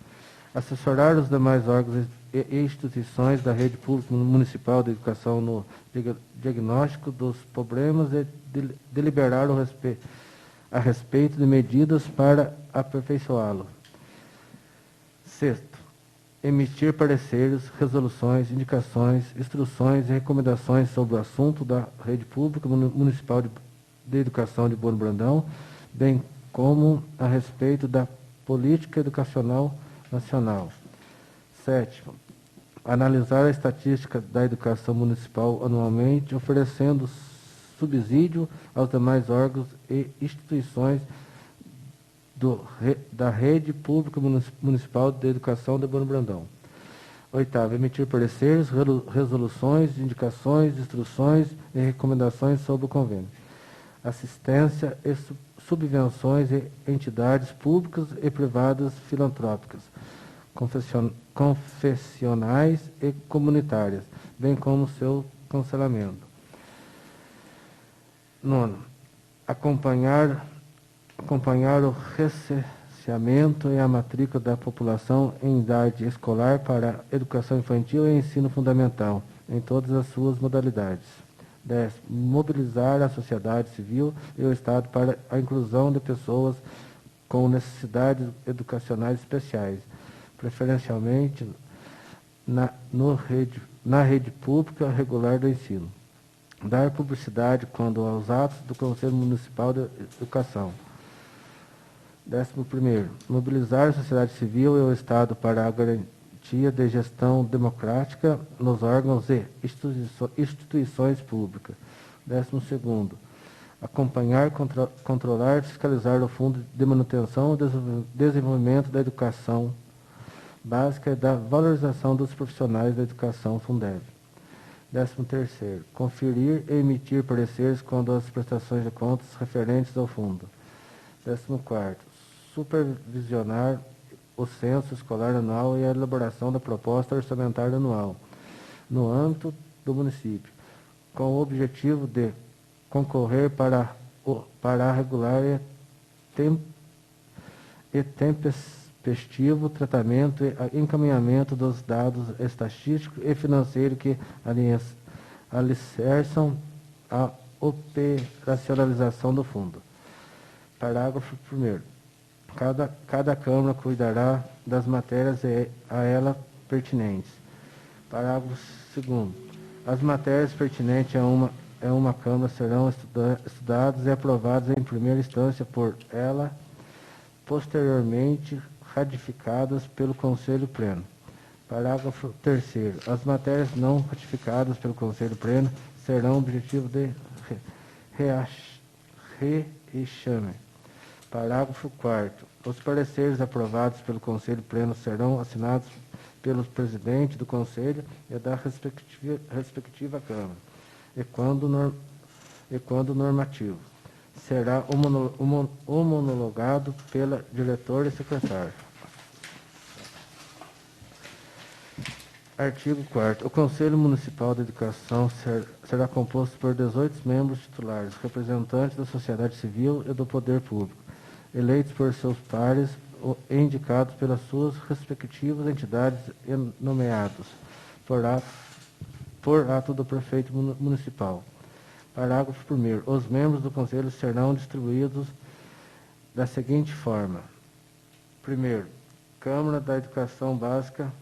assessorar os demais órgãos e instituições da rede pública municipal de educação no diagnóstico dos problemas e deliberar a respeito de medidas para aperfeiçoá-lo. Sexto, emitir pareceres, resoluções, indicações, instruções e recomendações sobre o assunto da rede pública municipal de educação de Borno Brandão, bem como a respeito da política educacional nacional. Sétimo, analisar a estatística da educação municipal anualmente, oferecendo subsídio aos demais órgãos e instituições da rede pública municipal de educação de Borno Brandão. Oitavo, emitir pareceres, resoluções, indicações, instruções e recomendações sobre o convênio. Assistência e subvenções e entidades públicas e privadas filantrópicas, confessionais e comunitárias, bem como seu cancelamento. Nono, acompanhar o recenseamento e a matrícula da população em idade escolar para educação infantil e ensino fundamental, em todas as suas modalidades. 10. Mobilizar a sociedade civil e o Estado para a inclusão de pessoas com necessidades educacionais especiais, preferencialmente na rede pública regular do ensino. Dar publicidade quando aos atos do Conselho Municipal de Educação. 11º, mobilizar a sociedade civil e o Estado para a garantia de gestão democrática nos órgãos e instituições públicas. 12º, acompanhar, controlar e fiscalizar o Fundo de Manutenção e Desenvolvimento da Educação Básica e da Valorização dos Profissionais da Educação Fundeb. 13º, conferir e emitir pareceres quando as prestações de contas referentes ao fundo. 14º, supervisionar o censo escolar anual e a elaboração da proposta orçamentária anual, no âmbito do município, com o objetivo de concorrer para regular e tempestivo tratamento e encaminhamento dos dados estatísticos e financeiros que alicerçam a operacionalização do fundo. Parágrafo 1º. Cada Câmara cuidará das matérias a ela pertinentes. Parágrafo 2º. As matérias pertinentes em uma Câmara serão estudados e aprovados em primeira instância por ela, posteriormente ratificadas pelo Conselho Pleno. Parágrafo 3º. As matérias não ratificadas pelo Conselho Pleno serão objetivo de reexame. Parágrafo 4º. Os pareceres aprovados pelo Conselho Pleno serão assinados pelo presidente do Conselho e da respectiva Câmara, e quando normativo, será homologado pela diretora e secretário. Artigo 4º. O Conselho Municipal de Educação será composto por 18 membros titulares, representantes da sociedade civil e do poder público, eleitos por seus pares ou indicados pelas suas respectivas entidades e nomeados por ato do prefeito municipal. Parágrafo 1º. Os membros do Conselho serão distribuídos da seguinte forma. Primeiro, Câmara da Educação Básica,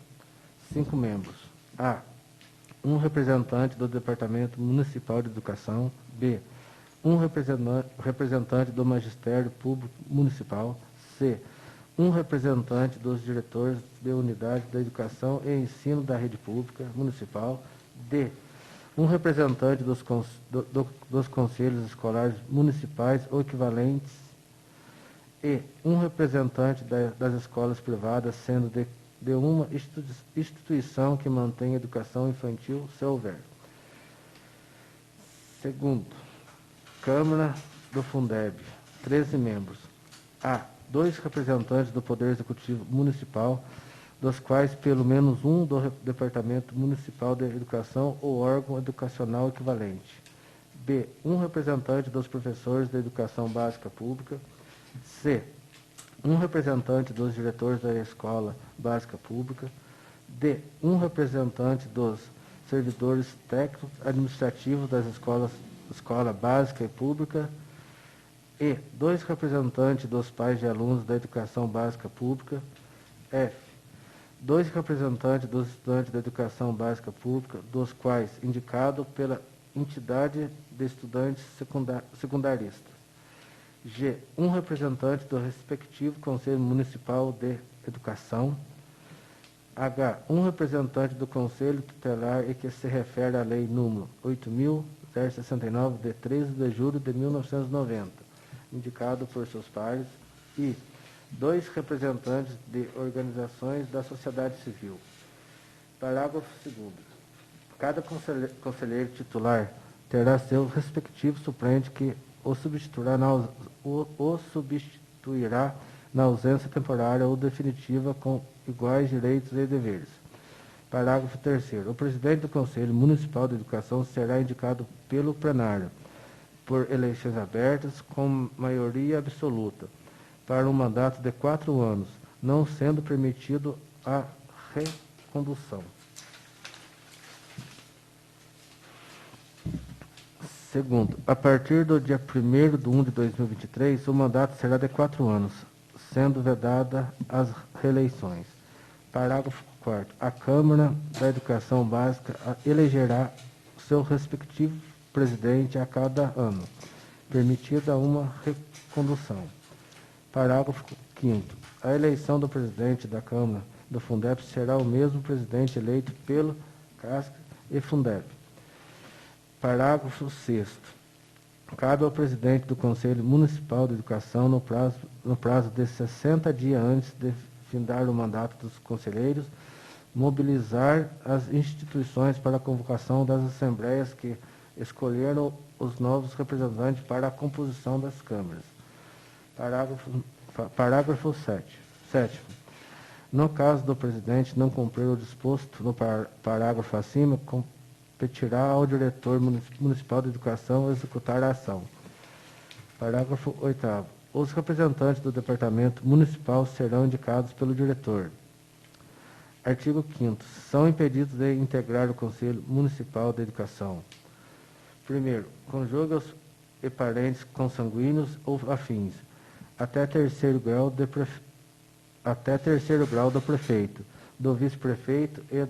5 membros. A. Um representante do Departamento Municipal de Educação. B. Um representante do Magistério Público Municipal. C. Um representante dos diretores de unidade da educação e ensino da rede pública municipal. D. Um representante dos conselhos escolares municipais ou equivalentes. E. Um representante das escolas privadas, sendo de uma instituição que mantém educação infantil, se houver. Segundo, Câmara do Fundeb, 13 membros. A. 2 representantes do Poder Executivo Municipal, dos quais pelo menos um do Departamento Municipal de Educação ou órgão educacional equivalente. B. Um representante dos professores da Educação Básica Pública. C. Um representante dos diretores da Escola Básica Pública. D. Um representante dos servidores técnicos administrativos das Escola Básica e Pública. E. 2 representantes dos pais de alunos da Educação Básica Pública. F. 2 representantes dos estudantes da Educação Básica Pública, dos quais indicado pela entidade de estudantes secundaristas. G. Um representante do respectivo Conselho Municipal de Educação. H. Um representante do Conselho Tutelar e que se refere à Lei número 8.069, de 13 de julho de 1990, indicado por seus pares. E 2 representantes de organizações da sociedade civil. Parágrafo 2º. Cada conselheiro titular terá seu respectivo suplente que o substituirá na ausência temporária ou definitiva com iguais direitos e deveres. Parágrafo 3º. O presidente do Conselho Municipal de Educação será indicado pelo plenário, por eleições abertas, com maioria absoluta, para um mandato de 4 anos, não sendo permitido a recondução. Segundo, a partir do dia 1º de 1 de 2023, o mandato será de 4 anos, sendo vedada as reeleições. Parágrafo 4º. A Câmara da Educação Básica elegerá seu respectivo presidente a cada ano, permitida uma recondução. Parágrafo 5º. A eleição do presidente da Câmara do Fundeb será o mesmo presidente eleito pelo CASC e Fundeb. Parágrafo 6º. Cabe ao presidente do Conselho Municipal de Educação, no prazo de 60 dias antes de findar o mandato dos conselheiros, mobilizar as instituições para a convocação das assembleias que escolheram os novos representantes para a composição das câmaras. Parágrafo 7º. No caso do presidente não cumprir o disposto no parágrafo acima, competirá ao diretor municipal de educação executar a ação. Parágrafo 8º. Os representantes do departamento municipal serão indicados pelo diretor. Artigo 5º. São impedidos de integrar o Conselho Municipal de Educação. Primeiro, cônjuges e parentes consanguíneos ou afins, até terceiro grau do prefeito, do vice-prefeito e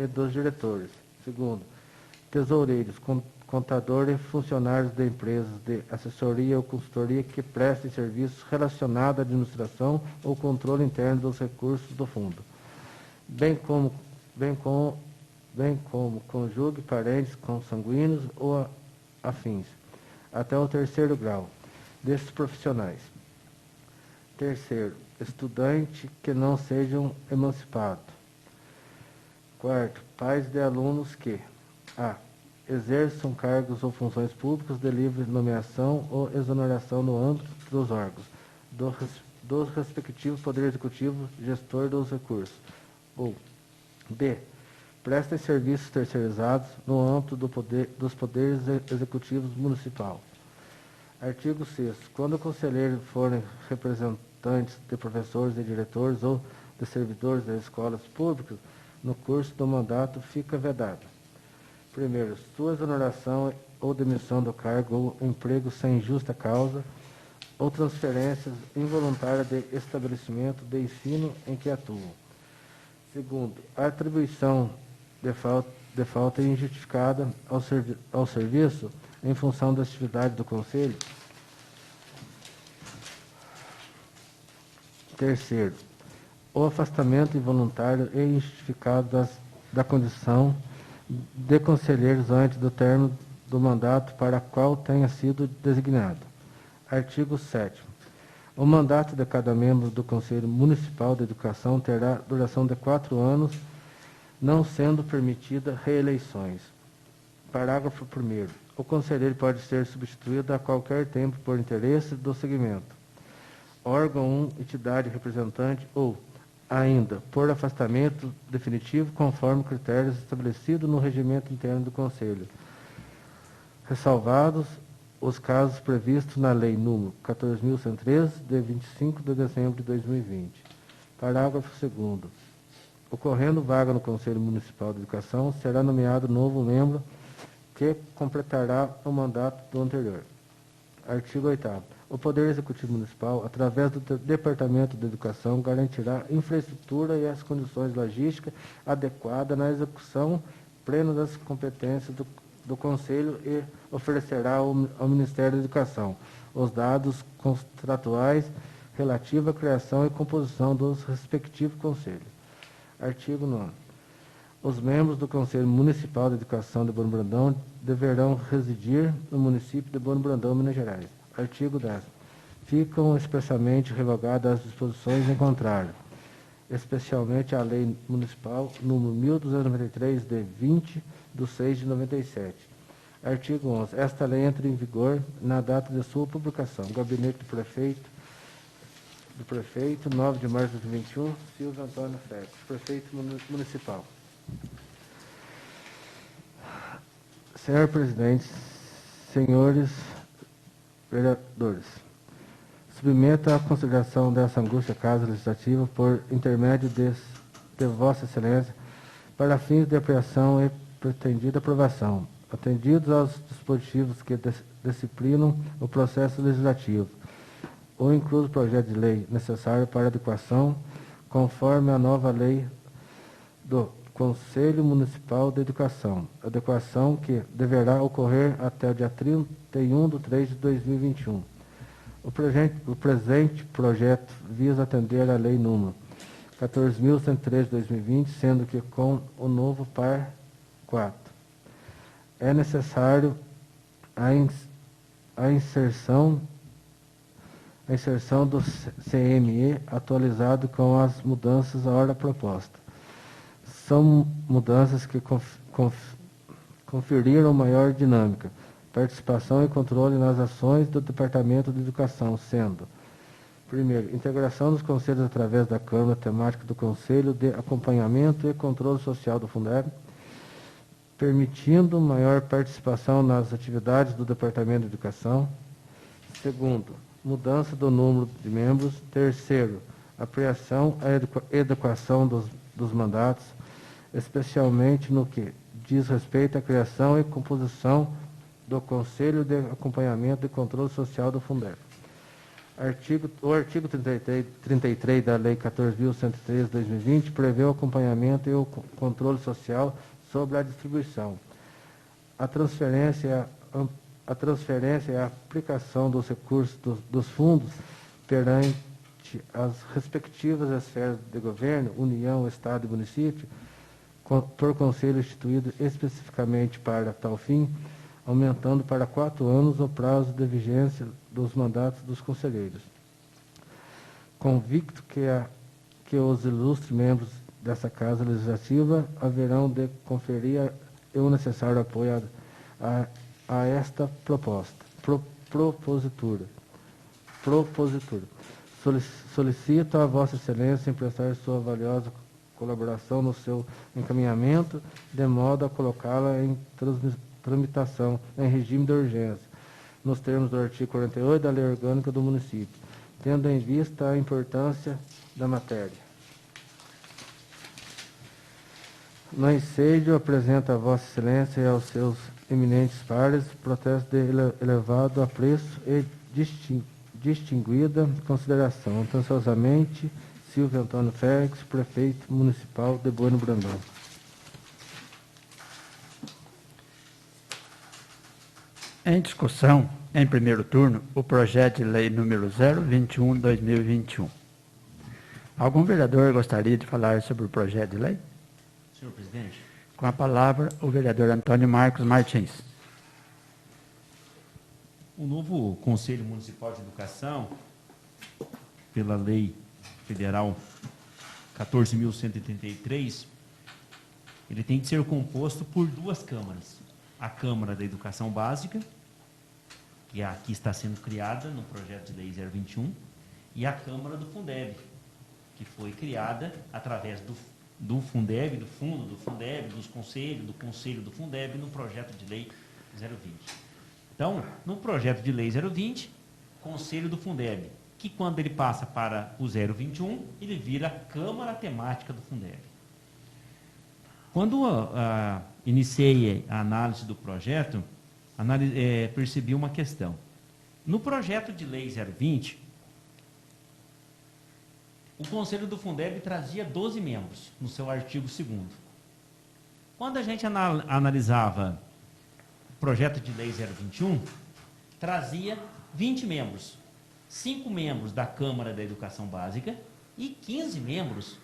dos diretores. Segundo, tesoureiros, contador e funcionários de empresas de assessoria ou consultoria que prestem serviços relacionados à administração ou controle interno dos recursos do fundo, bem como conjugue parentes consanguíneos ou afins, até o 3º grau desses profissionais. Terceiro, estudante que não sejam emancipados. Quarto, pais de alunos que a. exerçam cargos ou funções públicas de livre nomeação ou exoneração no âmbito dos órgãos dos respectivos Poder Executivo gestor dos recursos. Ou b. prestem serviços terceirizados no âmbito dos Poderes Executivos Municipal. Artigo 6º. Quando conselheiros forem representantes de professores e diretores ou de servidores das escolas públicas, no curso do mandato fica vedado. Primeiro, sua exoneração ou demissão do cargo ou emprego sem justa causa ou transferências involuntárias de estabelecimento de ensino em que atuam. Segundo, a atribuição de falta injustificada ao serviço em função da atividade do Conselho. Terceiro, o afastamento involuntário e injustificado da condição de conselheiros antes do término do mandato para qual tenha sido designado. Artigo 7º. O mandato de cada membro do Conselho Municipal de Educação terá duração de 4 anos, não sendo permitida reeleições. Parágrafo 1º. O conselheiro pode ser substituído a qualquer tempo por interesse do segmento, órgão, entidade representante ou, ainda, por afastamento definitivo conforme critérios estabelecidos no regimento interno do Conselho, ressalvados os casos previstos na Lei nº 14.113, de 25 de dezembro de 2020. Parágrafo 2º. Ocorrendo vaga no Conselho Municipal de Educação, será nomeado novo membro que completará o mandato do anterior. Artigo 8º. O Poder Executivo Municipal, através do Departamento de Educação, garantirá infraestrutura e as condições logísticas adequadas na execução plena das competências do Conselho e oferecerá ao Ministério da Educação os dados contratuais relativos à criação e composição dos respectivos conselhos. Artigo 9º. Os membros do Conselho Municipal de Educação de Bueno Brandão deverão residir no município de Bueno Brandão, Minas Gerais. Artigo 10º. Ficam expressamente revogadas as disposições em contrário, especialmente a Lei Municipal número 1293, de 20/6/97. Artigo 11º. Esta lei entra em vigor na data de sua publicação. Gabinete do Prefeito, 9 de março de 2021, Silvio Antônio Félix, Prefeito Municipal. Senhor Presidente, senhores vereadores, submeto à consideração dessa angústia Casa Legislativa por intermédio de Vossa Excelência para fins de apreensão e pretendida aprovação, atendidos aos dispositivos que disciplinam o processo legislativo, ou incluso projeto de lei necessário para adequação, conforme a nova lei do Conselho Municipal de Educação, adequação que deverá ocorrer até o dia 31/3/2021. O presente projeto visa atender à Lei nº 14.113/2020, sendo que com o novo par 4 é necessário a inserção do CME atualizado com as mudanças à hora proposta. São mudanças que conferiram maior dinâmica, participação e controle nas ações do Departamento de Educação, sendo: primeiro, integração dos conselhos através da Câmara Temática do Conselho de Acompanhamento e Controle Social do Fundeb, permitindo maior participação nas atividades do Departamento de Educação. Segundo, mudança do número de membros. Terceiro, ampliação e adequação dos mandatos, especialmente no que diz respeito à criação e composição do Conselho de Acompanhamento e Controle Social do Fundeb. O artigo 33 da Lei 14.113/2020 prevê o acompanhamento e o controle social sobre a distribuição, a transferência e a aplicação dos recursos dos fundos perante as respectivas esferas de governo, União, Estado e município, por conselho instituído especificamente para tal fim, aumentando para 4 anos o prazo de vigência dos mandatos dos conselheiros. Convicto que os ilustres membros dessa Casa Legislativa haverão de conferir o necessário apoio a esta proposta. Propositura. Solicito a Vossa Excelência emprestar sua valiosa colaboração no seu encaminhamento, de modo a colocá-la em tramitação em regime de urgência, nos termos do artigo 48 da Lei Orgânica do Município, tendo em vista a importância da matéria. No ensejo, apresento a Vossa Excelência e aos seus eminentes pares protesto de elevado apreço e distinguida consideração. Atenciosamente, Silvio Antônio Félix, Prefeito Municipal de Bueno Brandão. Em discussão, em primeiro turno, o projeto de lei número 021/2021. Algum vereador gostaria de falar sobre o projeto de lei? Senhor presidente. Com a palavra, o vereador Antônio Marcos Martins. O novo Conselho Municipal de Educação, pela Lei Federal 14.183, ele tem que ser composto por 2 câmaras. A Câmara da Educação Básica, que é a que está sendo criada no projeto de lei 021, e a Câmara do Fundeb, que foi criada através do Fundeb, do Fundo do Fundeb, dos conselhos, do Conselho do Fundeb, no projeto de lei 020. Então, no projeto de lei 020, Conselho do Fundeb, que quando ele passa para o 021, ele vira Câmara Temática do Fundeb. Quando iniciei a análise do projeto, percebi uma questão. No projeto de lei 020, o Conselho do Fundeb trazia 12 membros, no seu artigo 2º. Quando a gente analisava o projeto de lei 021, trazia 20 membros. 5 membros da Câmara da Educação Básica e 15 membros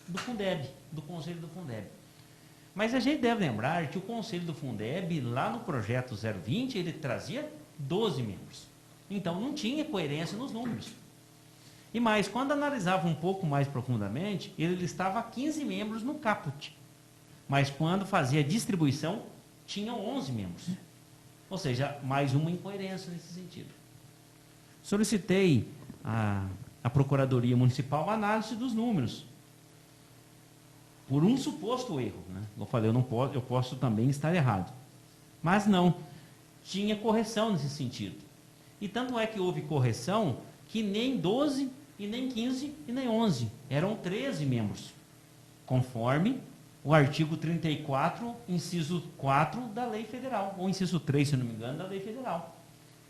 do Fundeb, do Conselho do Fundeb. Mas a gente deve lembrar que o Conselho do Fundeb, lá no projeto 020, ele trazia 12 membros. Então, não tinha coerência nos números. E mais, quando analisava um pouco mais profundamente, ele listava 15 membros no caput. Mas quando fazia a distribuição, tinham 11 membros. Ou seja, mais uma incoerência nesse sentido. Solicitei à Procuradoria Municipal a análise dos números, por um suposto erro, né? Eu falei, eu posso também estar errado. Mas não, tinha correção nesse sentido. E tanto é que houve correção que nem 12, e nem 15, e nem 11. Eram 13 membros, conforme o artigo 34, inciso 4 da Lei Federal, ou inciso 3, se não me engano, da Lei Federal.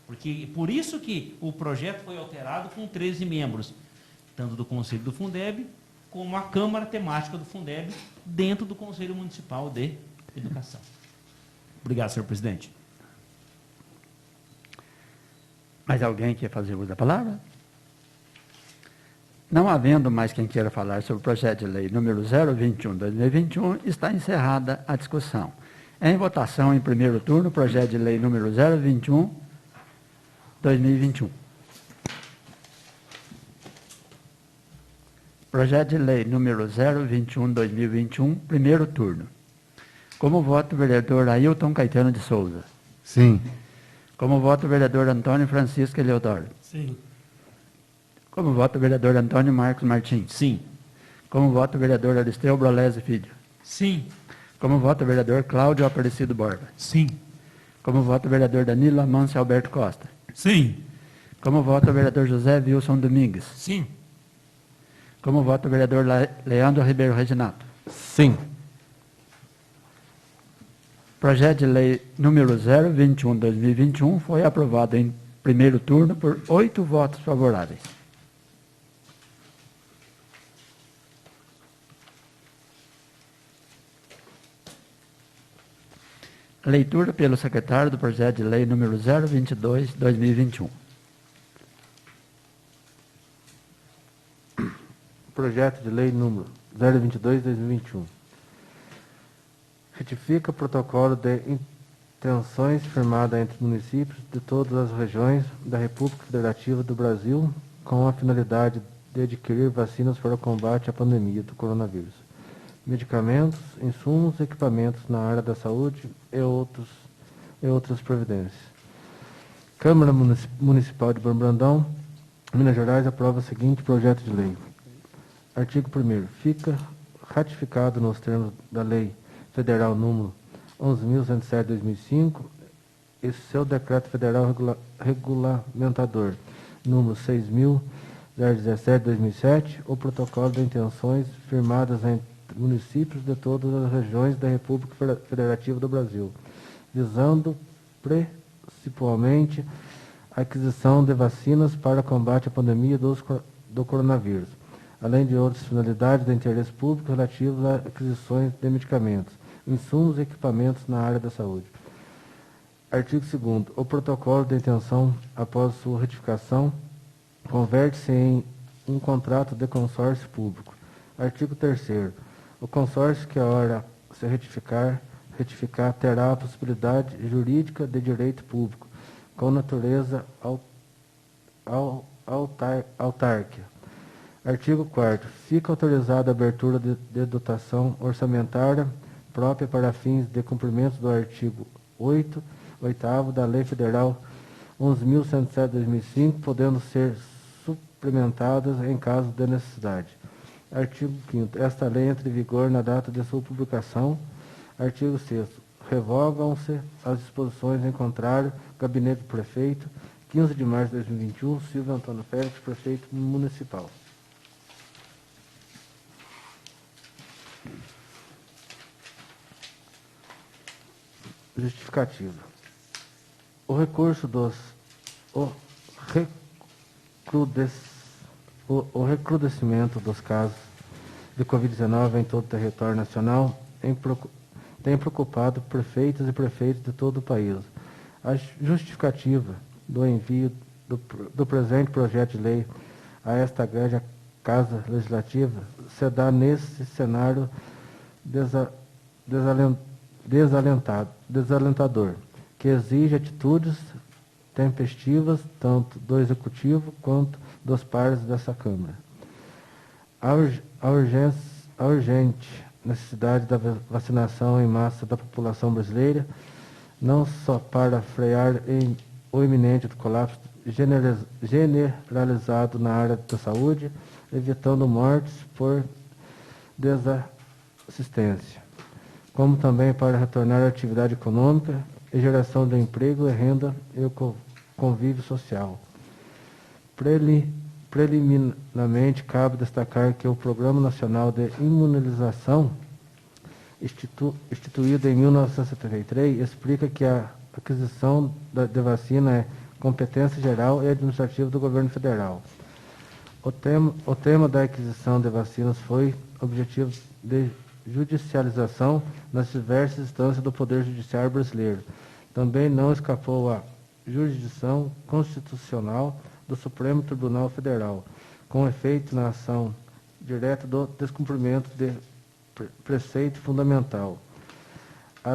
Porque, por isso que o projeto foi alterado com 13 membros, tanto do Conselho do Fundeb, como a Câmara Temática do Fundeb, dentro do Conselho Municipal de Educação. Obrigado, senhor presidente. Mais alguém quer fazer uso da palavra? Não havendo mais quem queira falar sobre o projeto de lei número 021/2021, está encerrada a discussão. Em votação, em primeiro turno, o projeto de lei número 021/2021. Projeto de lei número 021/2021, primeiro turno. Como voto, o vereador Ailton Caetano de Souza. Sim. Como voto, o vereador Antônio Francisco Eleodoro. Sim. Como voto, o vereador Antônio Marcos Martins. Sim. Como voto, o vereador Aristeu Brolese Filho. Sim. Como voto, o vereador Cláudio Aparecido Borba. Sim. Como voto, o vereador Danilo Amâncio Alberto Costa. Sim. Como voto, o vereador José Wilson Domingues. Sim. Como voto, o vereador Leandro Ribeiro Reginato. Sim. Projeto de lei número 021/2021 foi aprovado em primeiro turno por 8 votos favoráveis. Leitura pelo secretário do projeto de lei número 022/2021. Projeto de lei número 022/2021. Retifica o protocolo de intenções firmado entre municípios de todas as regiões da República Federativa do Brasil com a finalidade de adquirir vacinas para o combate à pandemia do coronavírus, medicamentos, insumos, equipamentos na área da saúde e outras providências. Câmara Municipal de Brandão, Minas Gerais, aprova o seguinte projeto de lei. Artigo 1º. Fica ratificado nos termos da Lei Federal número 11.107/2005 e seu Decreto Federal Regulamentador número 6.017/2007, o protocolo de intenções firmadas entre municípios de todas as regiões da República Federativa do Brasil, visando principalmente a aquisição de vacinas para combate à pandemia do coronavírus, além de outras finalidades de interesse público relativas a aquisições de medicamentos, insumos e equipamentos na área da saúde. Artigo 2º. O protocolo de intenção, após sua retificação, converte-se em um contrato de consórcio público. Artigo 3º. O consórcio que a hora se retificar, terá a possibilidade jurídica de direito público, com natureza autárquica. Artigo 4º. Fica autorizada a abertura de dotação orçamentária própria para fins de cumprimento do artigo 8º da Lei Federal 11.107/2005, podendo ser suplementadas em caso de necessidade. Artigo 5º. Esta lei entra em vigor na data de sua publicação. Artigo 6º. Revogam-se as disposições em contrário. Gabinete do Prefeito, 15 de março de 2021, Silvio Antônio Félix, Prefeito Municipal. Justificativa. O recrudescimento dos casos de Covid-19 em todo o território nacional tem preocupado prefeitos e prefeitos de todo o país. A justificativa do envio do presente projeto de lei a esta grande Casa Legislativa se dá nesse cenário desalentador, que exige atitudes tempestivas tanto do Executivo quanto dos pares dessa Câmara. A urgente necessidade da vacinação em massa da população brasileira, não só para frear o iminente colapso generalizado na área da saúde, evitando mortes por desassistência, como também para retornar à atividade econômica e geração de emprego e renda e o convívio social. Preliminarmente, cabe destacar que o Programa Nacional de Imunização, instituído em 1973, explica que a aquisição de vacina é competência geral e administrativa do governo federal. O tema da aquisição de vacinas foi objetivo de judicialização nas diversas instâncias do Poder Judiciário brasileiro. Também não escapou à jurisdição constitucional do Supremo Tribunal Federal, com efeito na ação direta do descumprimento de preceito fundamental. A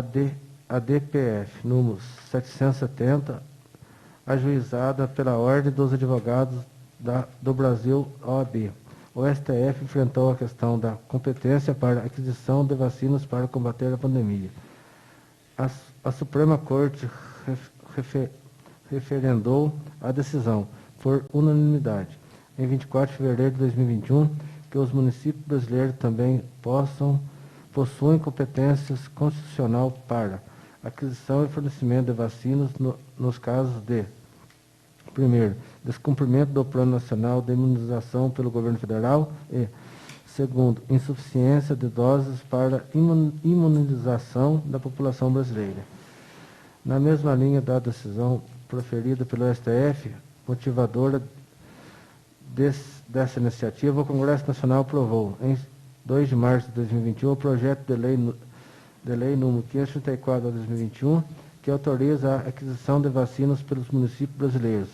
DPF, número 770, ajuizada pela Ordem dos Advogados do Brasil, OAB. O STF enfrentou a questão da competência para a aquisição de vacinas para combater a pandemia. A Suprema Corte referendou a decisão, por unanimidade, em 24 de fevereiro de 2021, que os municípios brasileiros também possuem competências constitucional para aquisição e fornecimento de vacinas nos casos de: primeiro, descumprimento do Plano Nacional de Imunização pelo Governo Federal e, segundo, insuficiência de doses para imunização da população brasileira. Na mesma linha da decisão proferida pelo STF, motivadora dessa iniciativa, o Congresso Nacional aprovou, em 2 de março de 2021, o projeto de lei de lei número 534/2021, que autoriza a aquisição de vacinas pelos municípios brasileiros.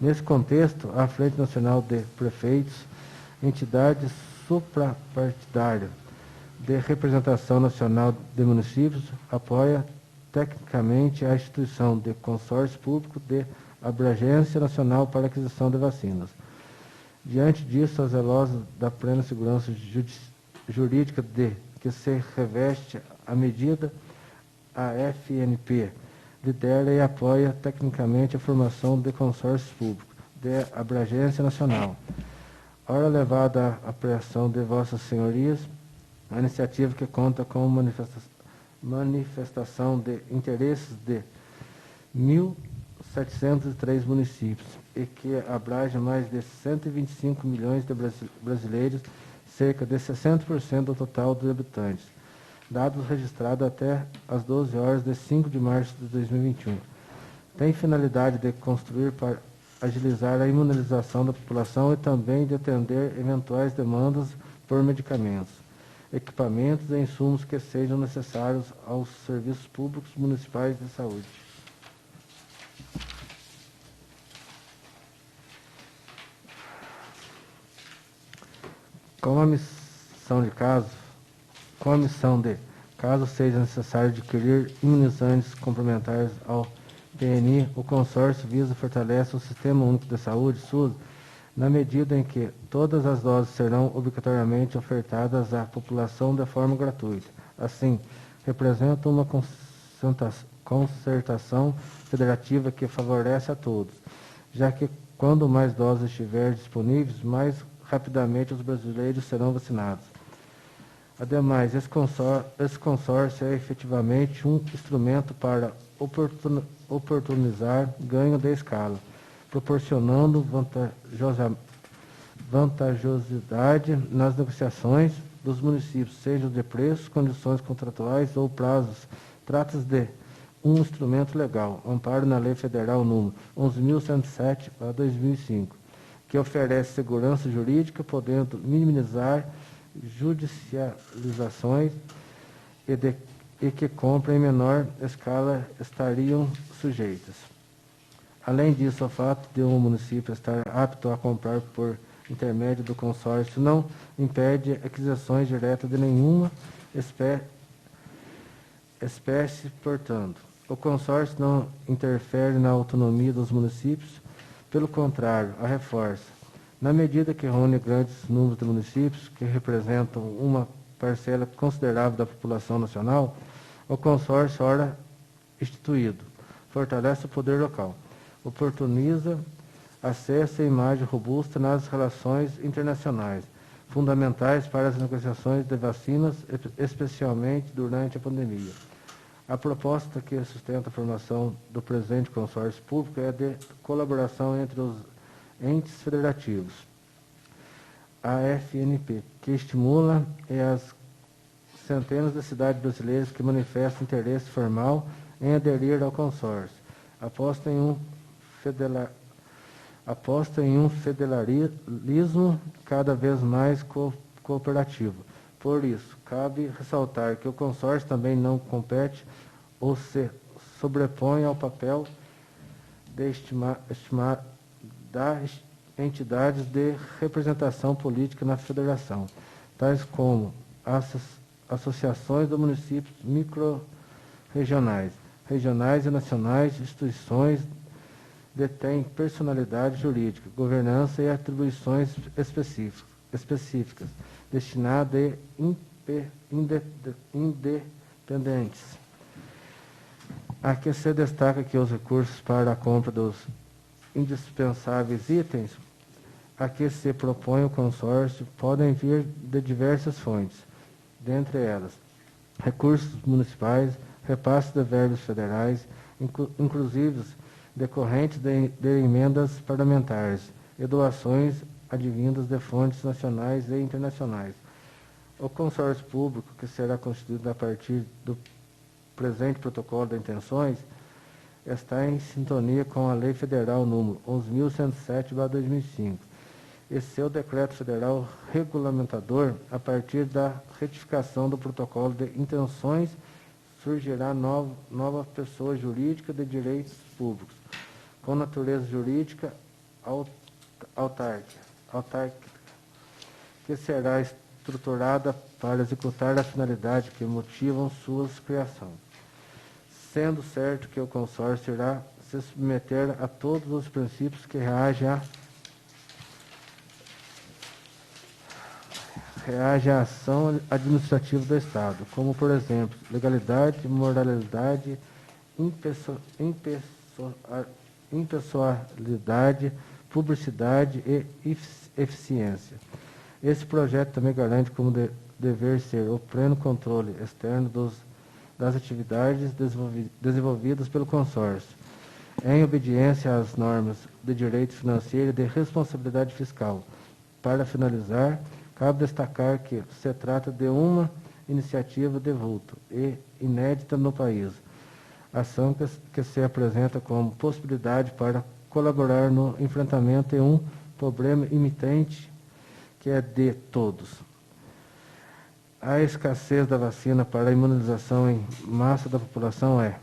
Nesse contexto, a Frente Nacional de Prefeitos, entidade suprapartidária de representação nacional de municípios, apoia tecnicamente a instituição de consórcio público de abrangência nacional para a aquisição de vacinas. Diante disso, a zelosa da plena segurança jurídica de que se reveste a medida, a FNP lidera e apoia tecnicamente a formação de consórcios públicos de abrangência nacional. Ora levada à apreensão de vossas senhorias, a iniciativa que conta com manifestação de interesses de 1.703 municípios e que abrange mais de 125 milhões de brasileiros, cerca de 60% do total dos habitantes. Dados registrados até às 12 horas de 5 de março de 2021. Tem finalidade de construir para agilizar a imunização da população e também de atender eventuais demandas por medicamentos, equipamentos e insumos que sejam necessários aos serviços públicos municipais de saúde. Com a missão de, caso seja necessário adquirir imunizantes complementares ao PNI, o consórcio visa e fortalece o Sistema Único de Saúde, SUS, na medida em que todas as doses serão obrigatoriamente ofertadas à população de forma gratuita. Assim, representa uma concertação federativa que favorece a todos, já que quando mais doses estiverem disponíveis, mais rapidamente os brasileiros serão vacinados. Ademais, esse consórcio é efetivamente um instrumento para oportunizar ganho de escala, proporcionando vantajosidade nas negociações dos municípios, seja de preços, condições contratuais ou prazos. Trata-se de um instrumento legal, amparo na Lei Federal número 11.107/2005, que oferece segurança jurídica, podendo minimizar judicializações e que compra em menor escala estariam sujeitas. Além disso, o fato de um município estar apto a comprar por intermédio do consórcio não impede aquisições diretas de nenhuma espécie, portanto. O consórcio não interfere na autonomia dos municípios, pelo contrário, a reforça. Na medida que reúne grandes números de municípios, que representam uma parcela considerável da população nacional, o consórcio, ora instituído, fortalece o poder local, oportuniza acesso e imagem robusta nas relações internacionais, fundamentais para as negociações de vacinas, especialmente durante a pandemia. A proposta que sustenta a formação do presente consórcio público é de colaboração entre os entes federativos, a FNP, que estimula as centenas de cidades brasileiras que manifestam interesse formal em aderir ao consórcio. Aposta em um federalismo cada vez mais cooperativo. Por isso, cabe ressaltar que o consórcio também não compete ou se sobrepõe ao papel de das entidades de representação política na federação, tais como as associações de municípios micro-regionais, regionais e nacionais, instituições detêm personalidade jurídica, governança e atribuições específicas, destinadas e independentes. Aqui se destaca que os recursos para a compra dos indispensáveis itens a que se propõe o consórcio podem vir de diversas fontes, dentre elas recursos municipais, repasses de verbas federais, inclusive decorrentes de emendas parlamentares e doações advindas de fontes nacionais e internacionais. O consórcio público, que será constituído a partir do presente protocolo de intenções, está em sintonia com a Lei Federal número 11.107/2005 e seu decreto federal regulamentador a partir da retificação do protocolo de intenções surgirá nova pessoa jurídica de direitos públicos, com natureza jurídica autárquica, que será estruturada para executar a finalidade que motivam sua criação, sendo certo que o consórcio irá se submeter a todos os princípios que reagem à ação administrativa do Estado, como, por exemplo, legalidade, moralidade, impessoalidade, publicidade e eficiência. Esse projeto também garante como dever ser o pleno controle externo das atividades desenvolvidas pelo consórcio, em obediência às normas de direito financeiro e de responsabilidade fiscal. Para finalizar, cabe destacar que se trata de uma iniciativa de vulto e inédita no país, ação que se apresenta como possibilidade para colaborar no enfrentamento de um problema imitante que é de todos. A escassez da vacina para a imunização em massa da população é,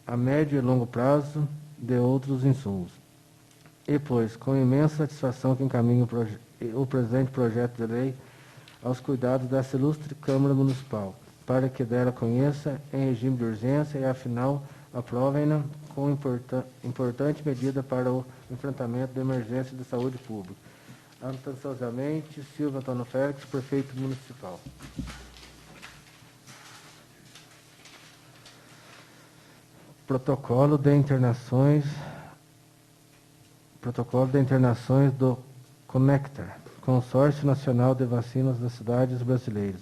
a médio e longo prazo, de outros insumos. E, pois, com imensa satisfação que encaminho o presente projeto de lei aos cuidados dessa ilustre Câmara Municipal, para que dela conheça em regime de urgência e, afinal, aprovem-na com importante medida para o enfrentamento da emergência de saúde pública. Atenciosamente, Silva Antônio Félix, prefeito municipal. Protocolo de internações do Conectar, Consórcio Nacional de Vacinas das Cidades Brasileiras.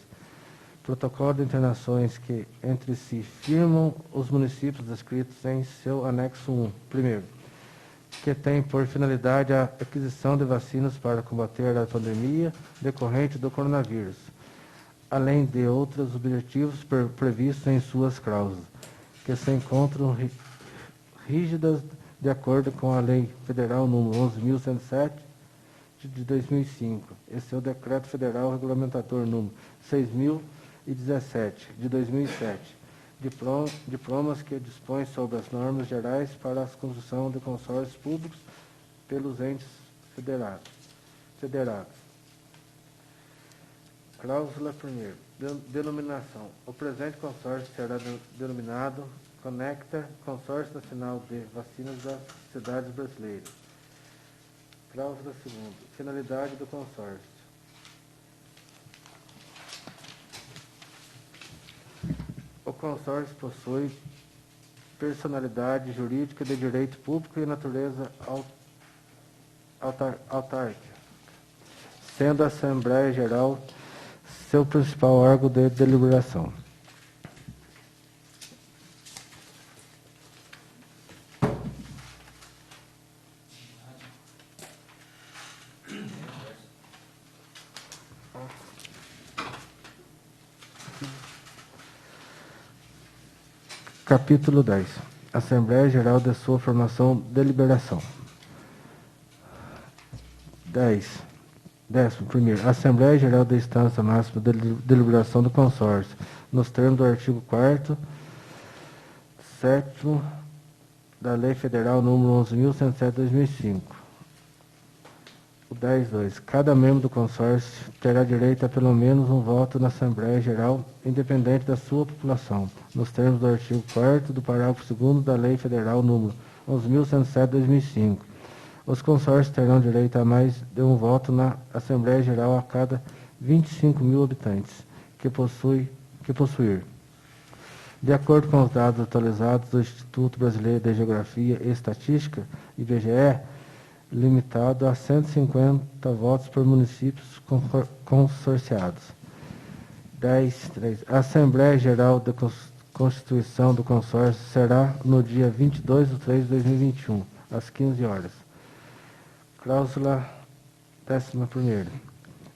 Protocolo de internações que entre si firmam os municípios descritos em seu anexo 1. Primeiro, que tem por finalidade a aquisição de vacinas para combater a pandemia decorrente do coronavírus, além de outros objetivos previstos em suas cláusulas, que se encontram rígidas de acordo com a Lei Federal número 11.107 de 2005 e seu Decreto Federal Regulamentador número 6.017 de 2007. Diplomas que dispõem sobre as normas gerais para a construção de consórcios públicos pelos entes federados. Cláusula 1ª. Denominação. O presente consórcio será denominado Conectar, Consórcio Nacional de Vacinas das Cidades Brasileiras. Cláusula 2ª. Finalidade do consórcio. O consórcio possui personalidade jurídica de direito público e natureza autárquica, sendo a Assembleia Geral seu principal órgão de deliberação. Capítulo 10. Assembleia Geral de sua formação deliberação. 11º. Assembleia Geral da Instância Máxima de Deliberação do Consórcio, nos termos do artigo 4º, 7º da Lei Federal número 11.107 de 2005. O 10.2. Cada membro do consórcio terá direito a pelo menos um voto na Assembleia Geral, independente da sua população, nos termos do artigo 4º do parágrafo 2º da Lei Federal número 11.107 de 2005. Os consórcios terão direito a mais de um voto na Assembleia Geral a cada 25.000 habitantes que possuir. De acordo com os dados atualizados do Instituto Brasileiro de Geografia e Estatística, IBGE, limitado a 150 votos por municípios consorciados. 10.3. A Assembleia Geral de Constituição do Consórcio será no dia 22/3 de 2021, às 15 horas. Cláusula 11ª.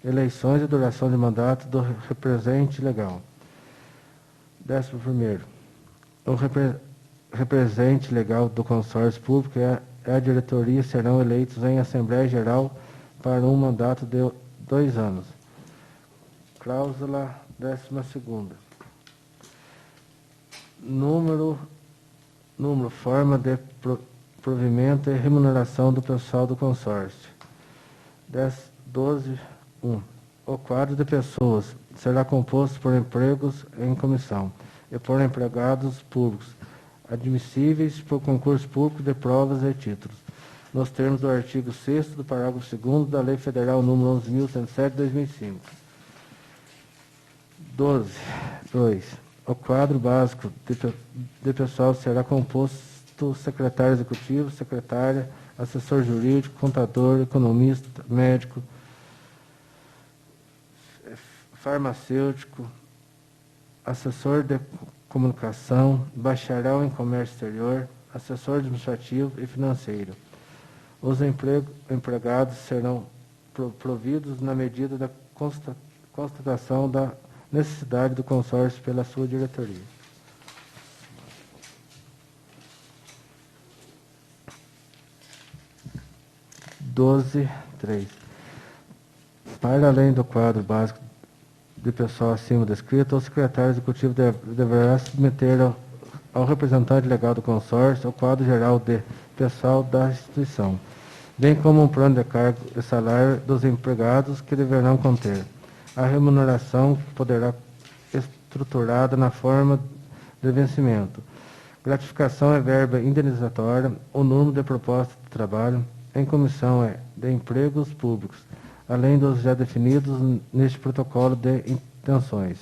Eleições e duração de mandato do representante legal. 11º. O representante legal do consórcio público e a diretoria serão eleitos em Assembleia Geral para um mandato de 2 anos. Cláusula 12ª. Número, forma de provimento e remuneração do pessoal do consórcio. 12.1. O quadro de pessoas será composto por empregos em comissão e por empregados públicos, admissíveis por concurso público de provas e títulos, nos termos do artigo 6º do parágrafo 2º da Lei Federal número 11.107 de 2005. 12.2. O quadro básico de pessoal será composto secretário executivo, secretária, assessor jurídico, contador, economista, médico, farmacêutico, assessor de comunicação, bacharel em comércio exterior, assessor administrativo e financeiro. Os empregados serão providos na medida da constatação da necessidade do consórcio pela sua diretoria. (12.3). Para além do quadro básico de pessoal acima descrito, o secretário executivo deverá submeter ao representante legal do consórcio o quadro geral de pessoal da instituição, bem como um plano de cargo e salário dos empregados que deverão conter. A remuneração poderá estruturada na forma de vencimento, gratificação é verba indenizatória, o número de proposta de trabalho em comissão é de empregos públicos, além dos já definidos neste protocolo de intenções.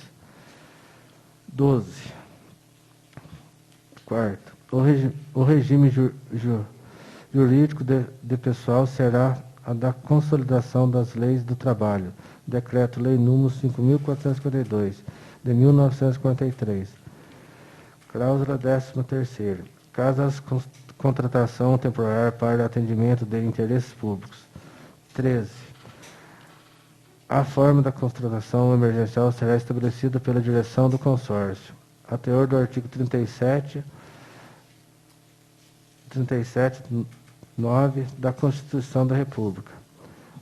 12. Quarto, o regime jurídico de pessoal será a da consolidação das leis do trabalho, Decreto-Lei número 5.452, de 1943. Cláusula 13ª. Caso a contratação temporária para atendimento de interesses públicos. 13. A forma da contratação emergencial será estabelecida pela direção do consórcio, a teor do artigo 37.9 da Constituição da República.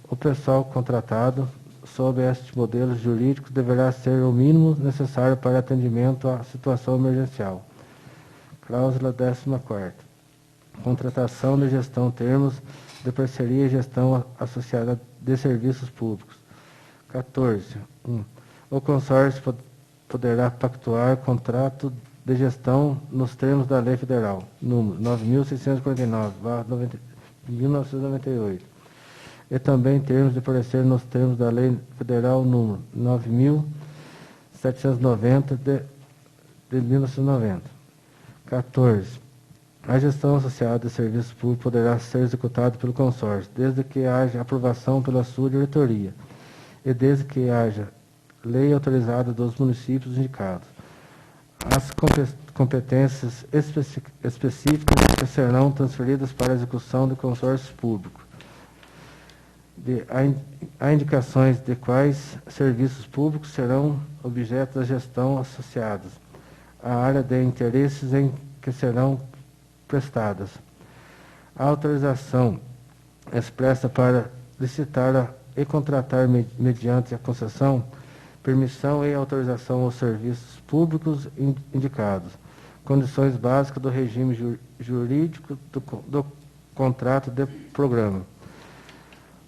O pessoal contratado sob estes modelos jurídicos deverá ser o mínimo necessário para atendimento à situação emergencial. Cláusula 14ª. Contratação de gestão, termos de parceria e gestão associada de serviços públicos. 14. O consórcio poderá pactuar contrato de gestão nos termos da Lei Federal, número 9.649, de 1998, e também termos de parecer nos termos da Lei Federal, número 9.790, de 1990. 14. A gestão associada de serviços públicos poderá ser executada pelo consórcio, desde que haja aprovação pela sua diretoria e desde que haja lei autorizada dos municípios indicados. As competências específicas que serão transferidas para a execução de consórcios públicos. Há indicações de quais serviços públicos serão objeto da gestão associados, a área de interesses em que serão prestadas. A autorização expressa para licitar e contratar mediante a concessão, permissão e autorização aos serviços públicos indicados, condições básicas do regime jurídico do contrato de programa,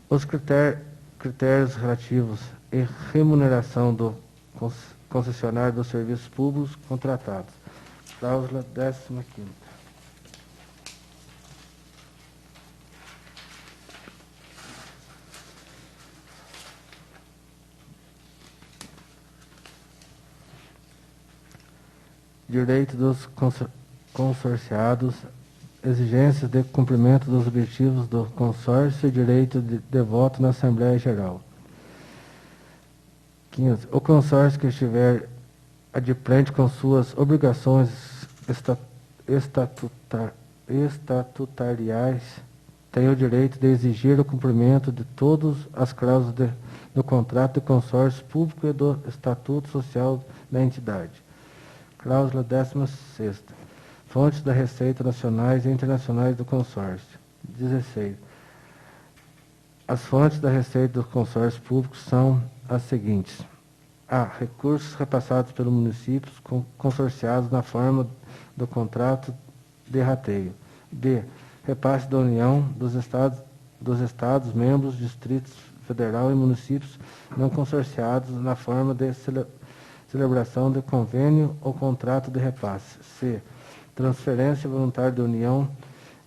os critérios relativos e remuneração do concessionário dos serviços públicos contratados. Cláusula 15ª. Direito dos consorciados, exigências de cumprimento dos objetivos do consórcio e direito de voto na Assembleia Geral. 15. O consórcio que estiver adimplente com suas obrigações estatutariais tem o direito de exigir o cumprimento de todas as cláusulas do contrato de consórcio público e do estatuto social da entidade. Cláusula 16ª. Fontes da receita nacionais e internacionais do consórcio. 16. As fontes da receita dos consórcios públicos são as seguintes: A. Recursos repassados pelos municípios consorciados na forma do contrato de rateio. B. Repasse da União dos Estados membros, Distritos Federal e municípios não consorciados na forma de celebração de convênio ou contrato de repasse. C. Transferência voluntária da União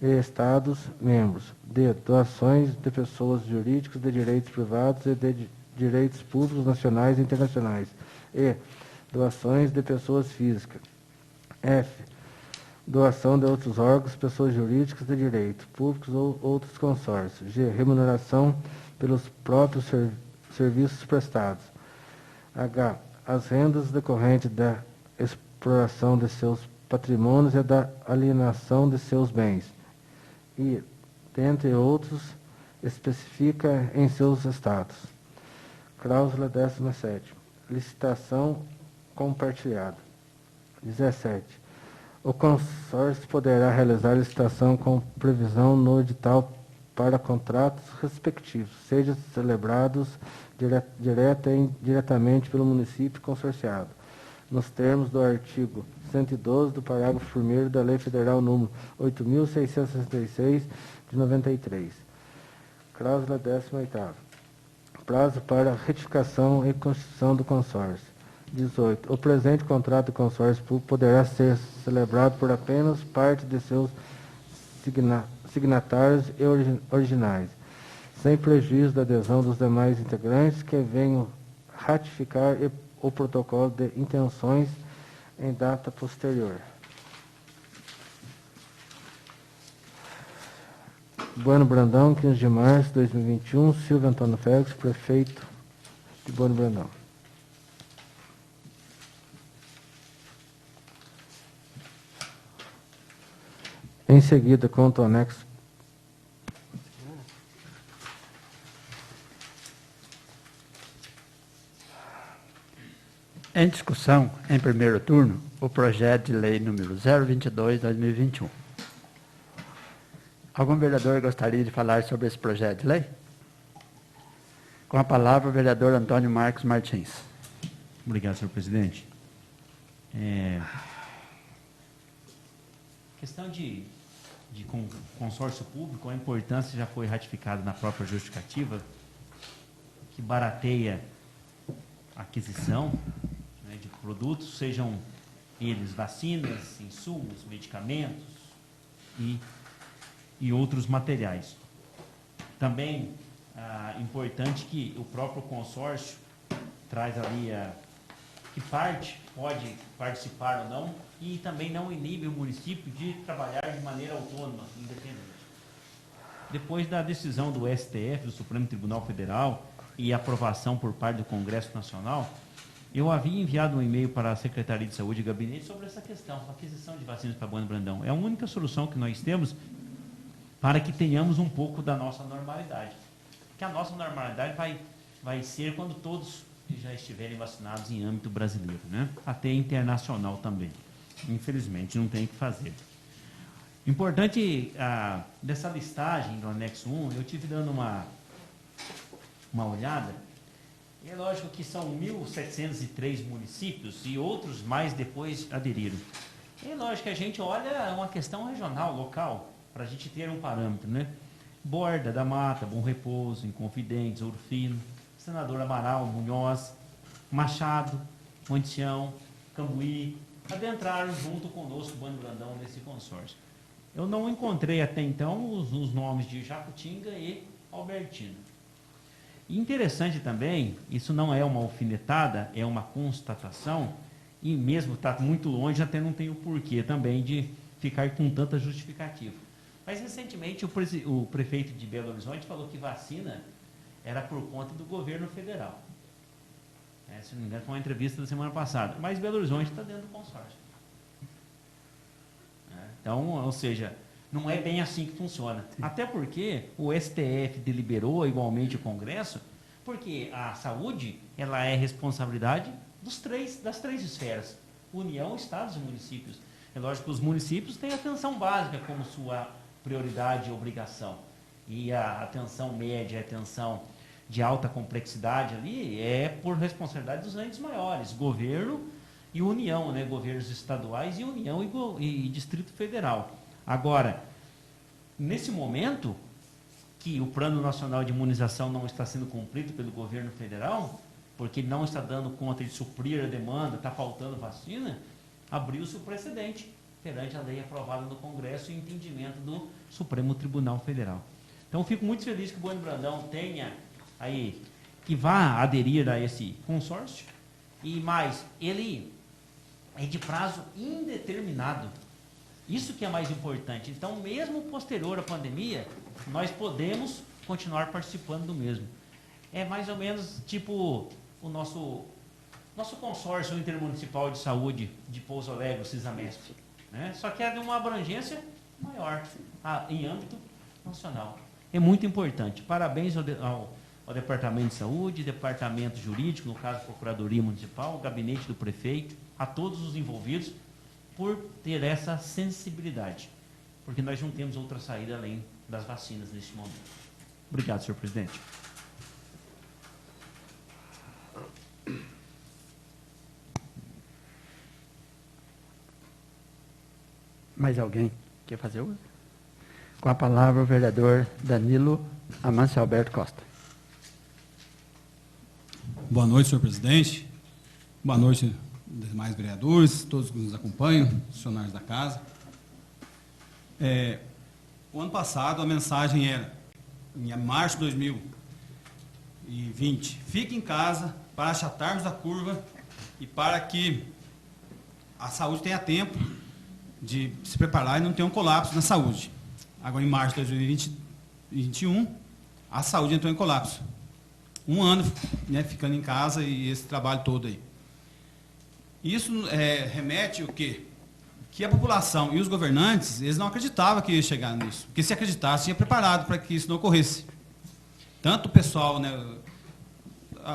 e Estados membros. D. Doações de pessoas jurídicas de direitos privados e de direitos públicos nacionais e internacionais. E. Doações de pessoas físicas. F. Doação de outros órgãos, pessoas jurídicas de direito públicos ou outros consórcios. G. Remuneração pelos próprios serviços prestados. H. As rendas decorrentes da exploração de seus patrimônios e da alienação de seus bens. E, dentre outros, especifica em seus estados. Cláusula 17. Licitação compartilhada. 17. O consórcio poderá realizar licitação com previsão no edital para contratos respectivos, sejam celebrados direta e indiretamente pelo município consorciado, nos termos do artigo 112 do parágrafo 1º da Lei Federal número 8.666, de 93. Cláusula 18ª. Prazo para retificação e constituição do consórcio. 18. O presente contrato de consórcio público poderá ser celebrado por apenas parte de seus signatários e originais, sem prejuízo da adesão dos demais integrantes que venham ratificar o protocolo de intenções em data posterior. Bueno Brandão, 15 de março de 2021, Silvio Antônio Félix, prefeito de Bueno Brandão. Em seguida, conta o anexo. Em discussão, em primeiro turno, o projeto de lei número 022/2021. Algum vereador gostaria de falar sobre esse projeto de lei? Com a palavra, o vereador Antônio Marcos Martins. Obrigado, senhor presidente. Questão de consórcio público, a importância já foi ratificada na própria justificativa, que barateia a aquisição, né, de produtos, sejam eles vacinas, insumos, medicamentos e outros materiais. Também importante que o próprio consórcio traz ali que parte pode participar ou não, e também não inibe o município de trabalhar de maneira autônoma, independente. Depois da decisão do STF, do Supremo Tribunal Federal, e aprovação por parte do Congresso Nacional, eu havia enviado um e-mail para a Secretaria de Saúde e Gabinete sobre essa questão, a aquisição de vacinas para Bueno Brandão. É a única solução que nós temos para que tenhamos um pouco da nossa normalidade. Porque a nossa normalidade vai ser quando todos já estiverem vacinados em âmbito brasileiro, né? Até internacional também. Infelizmente, não tem o que fazer. Importante, dessa listagem do anexo 1, eu tive dando uma olhada. É lógico que são 1.703 municípios e outros mais depois aderiram. É lógico que a gente olha uma questão regional, local, para a gente ter um parâmetro, né? Borda da Mata, Bom Repouso, Inconfidentes, Ouro Fino, Senador Amaral, Munhoz, Machado, Monte Sião, Cambuí, adentraram junto conosco, Bueno Brandão, nesse consórcio. Eu não encontrei até então os nomes de Jacutinga e Albertina. E interessante também, isso não é uma alfinetada, é uma constatação, e mesmo está muito longe, até não tem o porquê também de ficar com tanta justificativa. Mas recentemente o prefeito de Belo Horizonte falou que vacina era por conta do governo federal. Se não me engano, foi uma entrevista da semana passada. Mas Belo Horizonte está dentro do consórcio. Então, ou seja, não é bem assim que funciona. Até porque o STF deliberou igualmente o Congresso, porque a saúde ela é responsabilidade das três esferas: União, Estados e municípios. É lógico que os municípios têm a atenção básica como sua prioridade e obrigação. E a atenção média, a atenção de alta complexidade ali, é por responsabilidade dos entes maiores, governo e União, né? Governos estaduais e União e Distrito Federal. Agora, nesse momento que o Plano Nacional de Imunização não está sendo cumprido pelo governo federal, porque não está dando conta de suprir a demanda, está faltando vacina, abriu-se o precedente perante a lei aprovada no Congresso e entendimento do Supremo Tribunal Federal. Então, fico muito feliz que o Bueno Brandão tenha aí, que vá aderir a esse consórcio, e mais, ele é de prazo indeterminado. Isso que é mais importante. Então, mesmo posterior à pandemia, nós podemos continuar participando do mesmo. É mais ou menos tipo o nosso consórcio intermunicipal de saúde de Pouso Alegre, CISAMESP, né? Só que é de uma abrangência maior, em âmbito nacional. É muito importante. Parabéns ao Departamento de Saúde, Departamento Jurídico, no caso, Procuradoria Municipal, o Gabinete do Prefeito, a todos os envolvidos, por ter essa sensibilidade. Porque nós não temos outra saída além das vacinas neste momento. Obrigado, senhor presidente. Mais alguém quer fazer uso? Com a palavra o vereador Danilo Amâncio Alberto Costa. Boa noite, senhor presidente. Boa noite, demais vereadores, todos que nos acompanham, funcionários da casa. O ano passado, a mensagem era, em março de 2020, fique em casa para achatarmos a curva e para que a saúde tenha tempo de se preparar e não ter um colapso na saúde. Agora, em março de 2021, a saúde entrou em colapso. Um ano, né, ficando em casa e esse trabalho todo aí. Isso remete o quê? Que a população e os governantes, eles não acreditavam que ia chegar nisso. Porque se acreditasse, tinha preparado para que isso não ocorresse. Tanto o pessoal, né,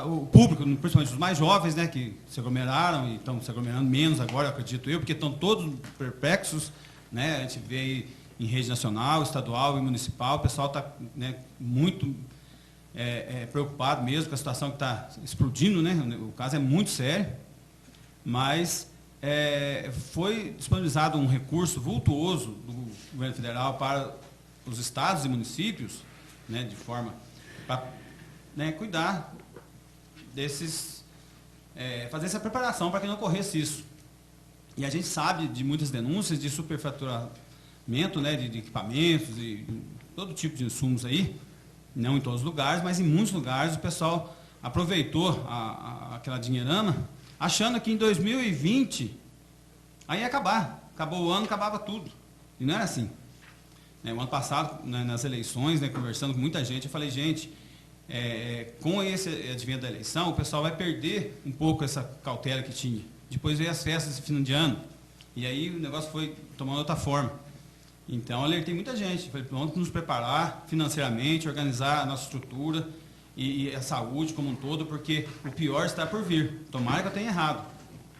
o público, principalmente os mais jovens, né, que se aglomeraram e estão se aglomerando menos agora, acredito eu, porque estão todos perplexos, né, a gente vê aí em rede nacional, estadual e municipal, o pessoal está, né, muito preocupado mesmo com a situação que está explodindo, né, o caso é muito sério, mas foi disponibilizado um recurso vultuoso do governo federal para os estados e municípios, né, de forma para, né, cuidar desses, fazer essa preparação para que não ocorresse isso. E a gente sabe de muitas denúncias de superfaturamento, né, de equipamentos e todo tipo de insumos aí, não em todos os lugares, mas em muitos lugares o pessoal aproveitou aquela dinheirama, achando que em 2020 aí ia acabar. Acabou o ano, acabava tudo. E não era assim. O ano passado, né, nas eleições, né, conversando com muita gente, eu falei, gente, com esse advento da eleição, o pessoal vai perder um pouco essa cautela que tinha. Depois veio as festas de fim de ano, e aí o negócio foi tomando outra forma. Então, eu alertei muita gente, falei, vamos nos preparar financeiramente, organizar a nossa estrutura e a saúde como um todo, porque o pior está por vir. Tomara que eu tenha errado.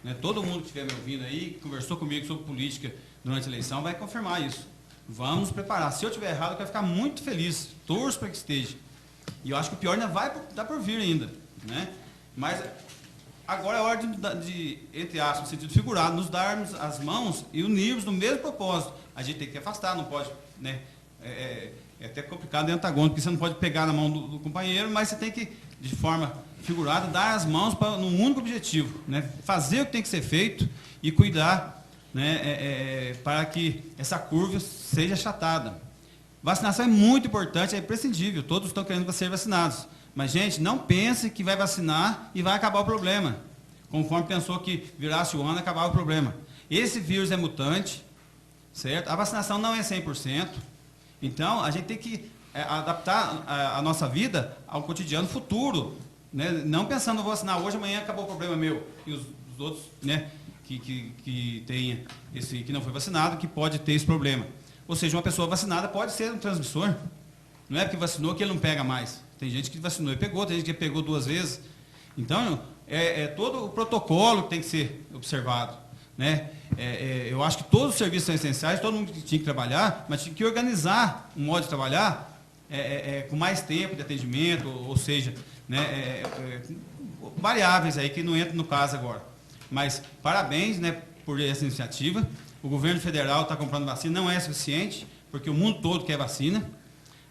Né? Todo mundo que estiver me ouvindo aí, que conversou comigo sobre política durante a eleição, vai confirmar isso. Vamos nos preparar. Se eu estiver errado, eu quero ficar muito feliz. Torço para que esteja. E eu acho que o pior ainda vai dar por vir ainda. Né? Mas agora é hora de, entre aspas, no sentido figurado, nos darmos as mãos e unirmos no mesmo propósito. A gente tem que afastar, não pode, né? É até complicado e antagônico, porque você não pode pegar na mão do companheiro, mas você tem que, de forma figurada, dar as mãos para um único objetivo, né? Fazer o que tem que ser feito e cuidar, né, para que essa curva seja achatada. Vacinação é muito importante, é imprescindível, todos estão querendo ser vacinados. Mas, gente, não pense que vai vacinar e vai acabar o problema, conforme pensou que virasse o ano e acabava o problema. Esse vírus é mutante, certo? A vacinação não é 100%, então a gente tem que adaptar a nossa vida ao cotidiano futuro, né? Não pensando, vou vacinar hoje, amanhã acabou o problema meu, e os outros, né, que tenha que não foi vacinado, que pode ter esse problema. Ou seja, uma pessoa vacinada pode ser um transmissor, não é porque vacinou que ele não pega mais. Tem gente que vacinou e pegou, tem gente que pegou 2 vezes. Então, todo o protocolo que tem que ser observado. Né? Eu acho que todos os serviços são essenciais, todo mundo tinha que trabalhar, mas tinha que organizar um modo de trabalhar com mais tempo de atendimento, ou seja, né, variáveis aí que não entram no caso agora. Mas parabéns, né, por essa iniciativa. O governo federal está comprando vacina, não é suficiente, porque o mundo todo quer vacina.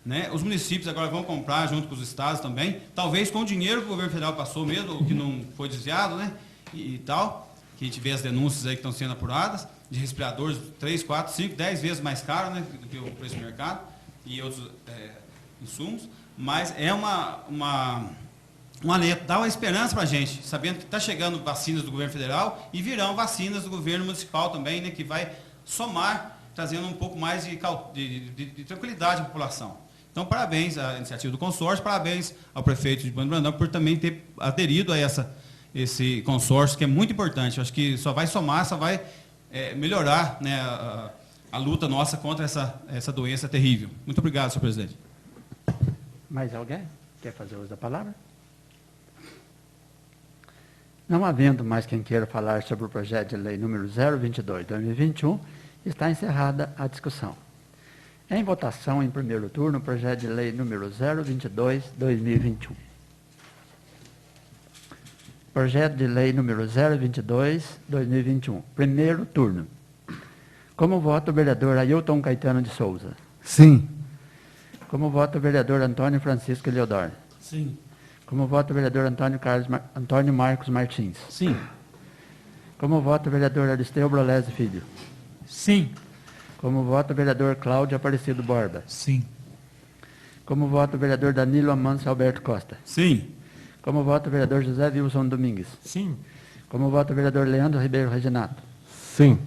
Né? Os municípios agora vão comprar junto com os estados também, talvez com o dinheiro que o governo federal passou mesmo, que não foi desviado, né? E tal, que a gente vê as denúncias aí que estão sendo apuradas, de respiradores 3, 4, 5, 10 vezes mais caro, né, do que o preço do mercado e outros insumos, mas é um alento, dá uma esperança para a gente, sabendo que está chegando vacinas do governo federal e virão vacinas do governo municipal também, né, que vai somar, trazendo um pouco mais de tranquilidade à população. Então, parabéns à iniciativa do consórcio, parabéns ao prefeito de Bueno Brandão por também ter aderido a esse consórcio, que é muito importante. Eu acho que só vai somar, só vai melhorar, né, a luta nossa contra essa doença terrível. Muito obrigado, senhor presidente. Mais alguém quer fazer uso da palavra? Não havendo mais quem queira falar sobre o projeto de lei número 022/2021, está encerrada a discussão. Em votação, em primeiro turno, o projeto de lei número 022/2021. Projeto de lei número 022/2021. Primeiro turno. Como vota o vereador Ailton Caetano de Souza? Sim. Como vota o vereador Antônio Francisco Eliodoro? Sim. Como vota o vereador Antônio Marcos Martins? Sim. Como vota o vereador Aristeu Brolese Filho? Sim. Como vota o vereador Cláudio Aparecido Borba? Sim. Como vota o vereador Danilo Amâncio Alberto Costa? Sim. Como vota o vereador José Wilson Domingues? Sim. Como vota o vereador Leandro Ribeiro Reginato? Sim.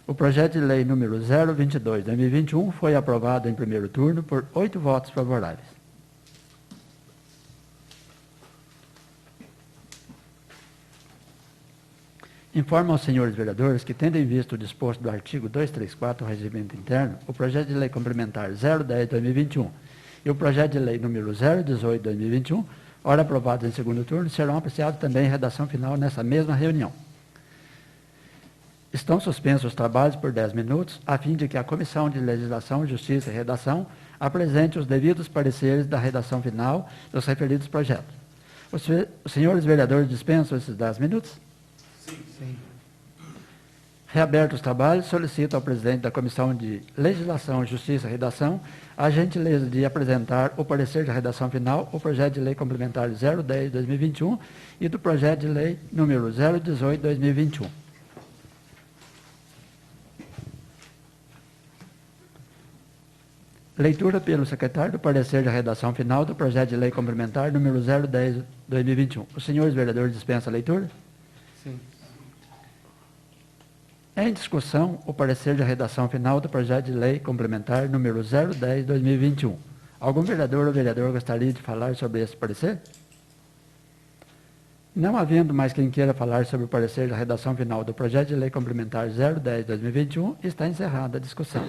O projeto de lei número 022/2021 foi aprovado em primeiro turno por 8 votos favoráveis. Informo aos senhores vereadores que, tendo em vista o disposto do artigo 234 do Regimento Interno, o projeto de lei complementar 010/2021 e o projeto de lei número 018/2021, ora aprovados em segundo turno, serão apreciados também em redação final nessa mesma reunião. Estão suspensos os trabalhos por 10 minutos, a fim de que a Comissão de Legislação, Justiça e Redação apresente os devidos pareceres da redação final dos referidos projetos. Os senhores vereadores dispensam esses 10 minutos? Sim. Reabertos os trabalhos, solicito ao presidente da Comissão de Legislação, Justiça e Redação a gentileza de apresentar o parecer da redação final, o projeto de lei complementar 010/2021 e do projeto de lei número 018/2021. Leitura pelo secretário do parecer da redação final do projeto de lei complementar número 010/2021. Os senhores vereadores dispensam a leitura? Sim. Em discussão, o parecer de redação final do projeto de lei complementar número 010/2021. Algum vereador ou vereadora gostaria de falar sobre esse parecer? Não havendo mais quem queira falar sobre o parecer da redação final do projeto de lei complementar 010/2021, está encerrada a discussão.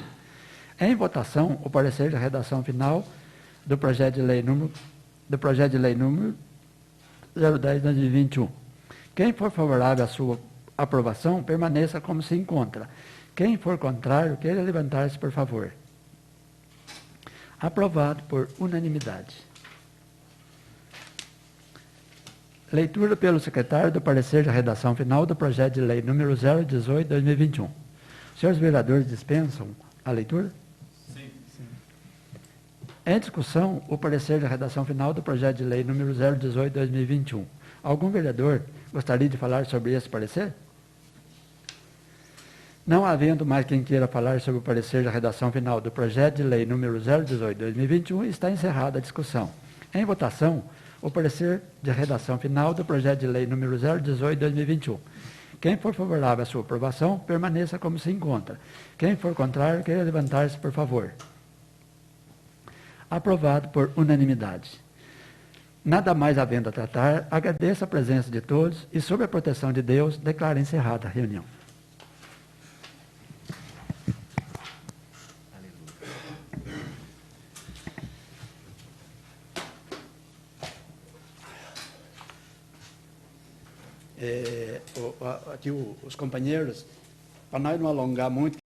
Em votação, o parecer da redação final do projeto de lei número 010/2021. Quem for favorável à sua aprovação, permaneça como se encontra. Quem for contrário, queira levantar-se, por favor. Aprovado por unanimidade. Leitura pelo secretário do parecer da redação final do projeto de lei número 018/2021. Os senhores vereadores dispensam a leitura? Sim. Em discussão, o parecer da redação final do projeto de lei número 018/2021. Algum vereador gostaria de falar sobre esse parecer? Não havendo mais quem queira falar sobre o parecer da redação final do projeto de lei número 018/2021, está encerrada a discussão. Em votação, o parecer de redação final do projeto de lei número 018/2021. Quem for favorável à sua aprovação, permaneça como se encontra. Quem for contrário, queira levantar-se, por favor. Aprovado por unanimidade. Nada mais havendo a tratar, agradeço a presença de todos e, sob a proteção de Deus, declaro encerrada a reunião. Aqui os companheiros, para nós não alongar muito,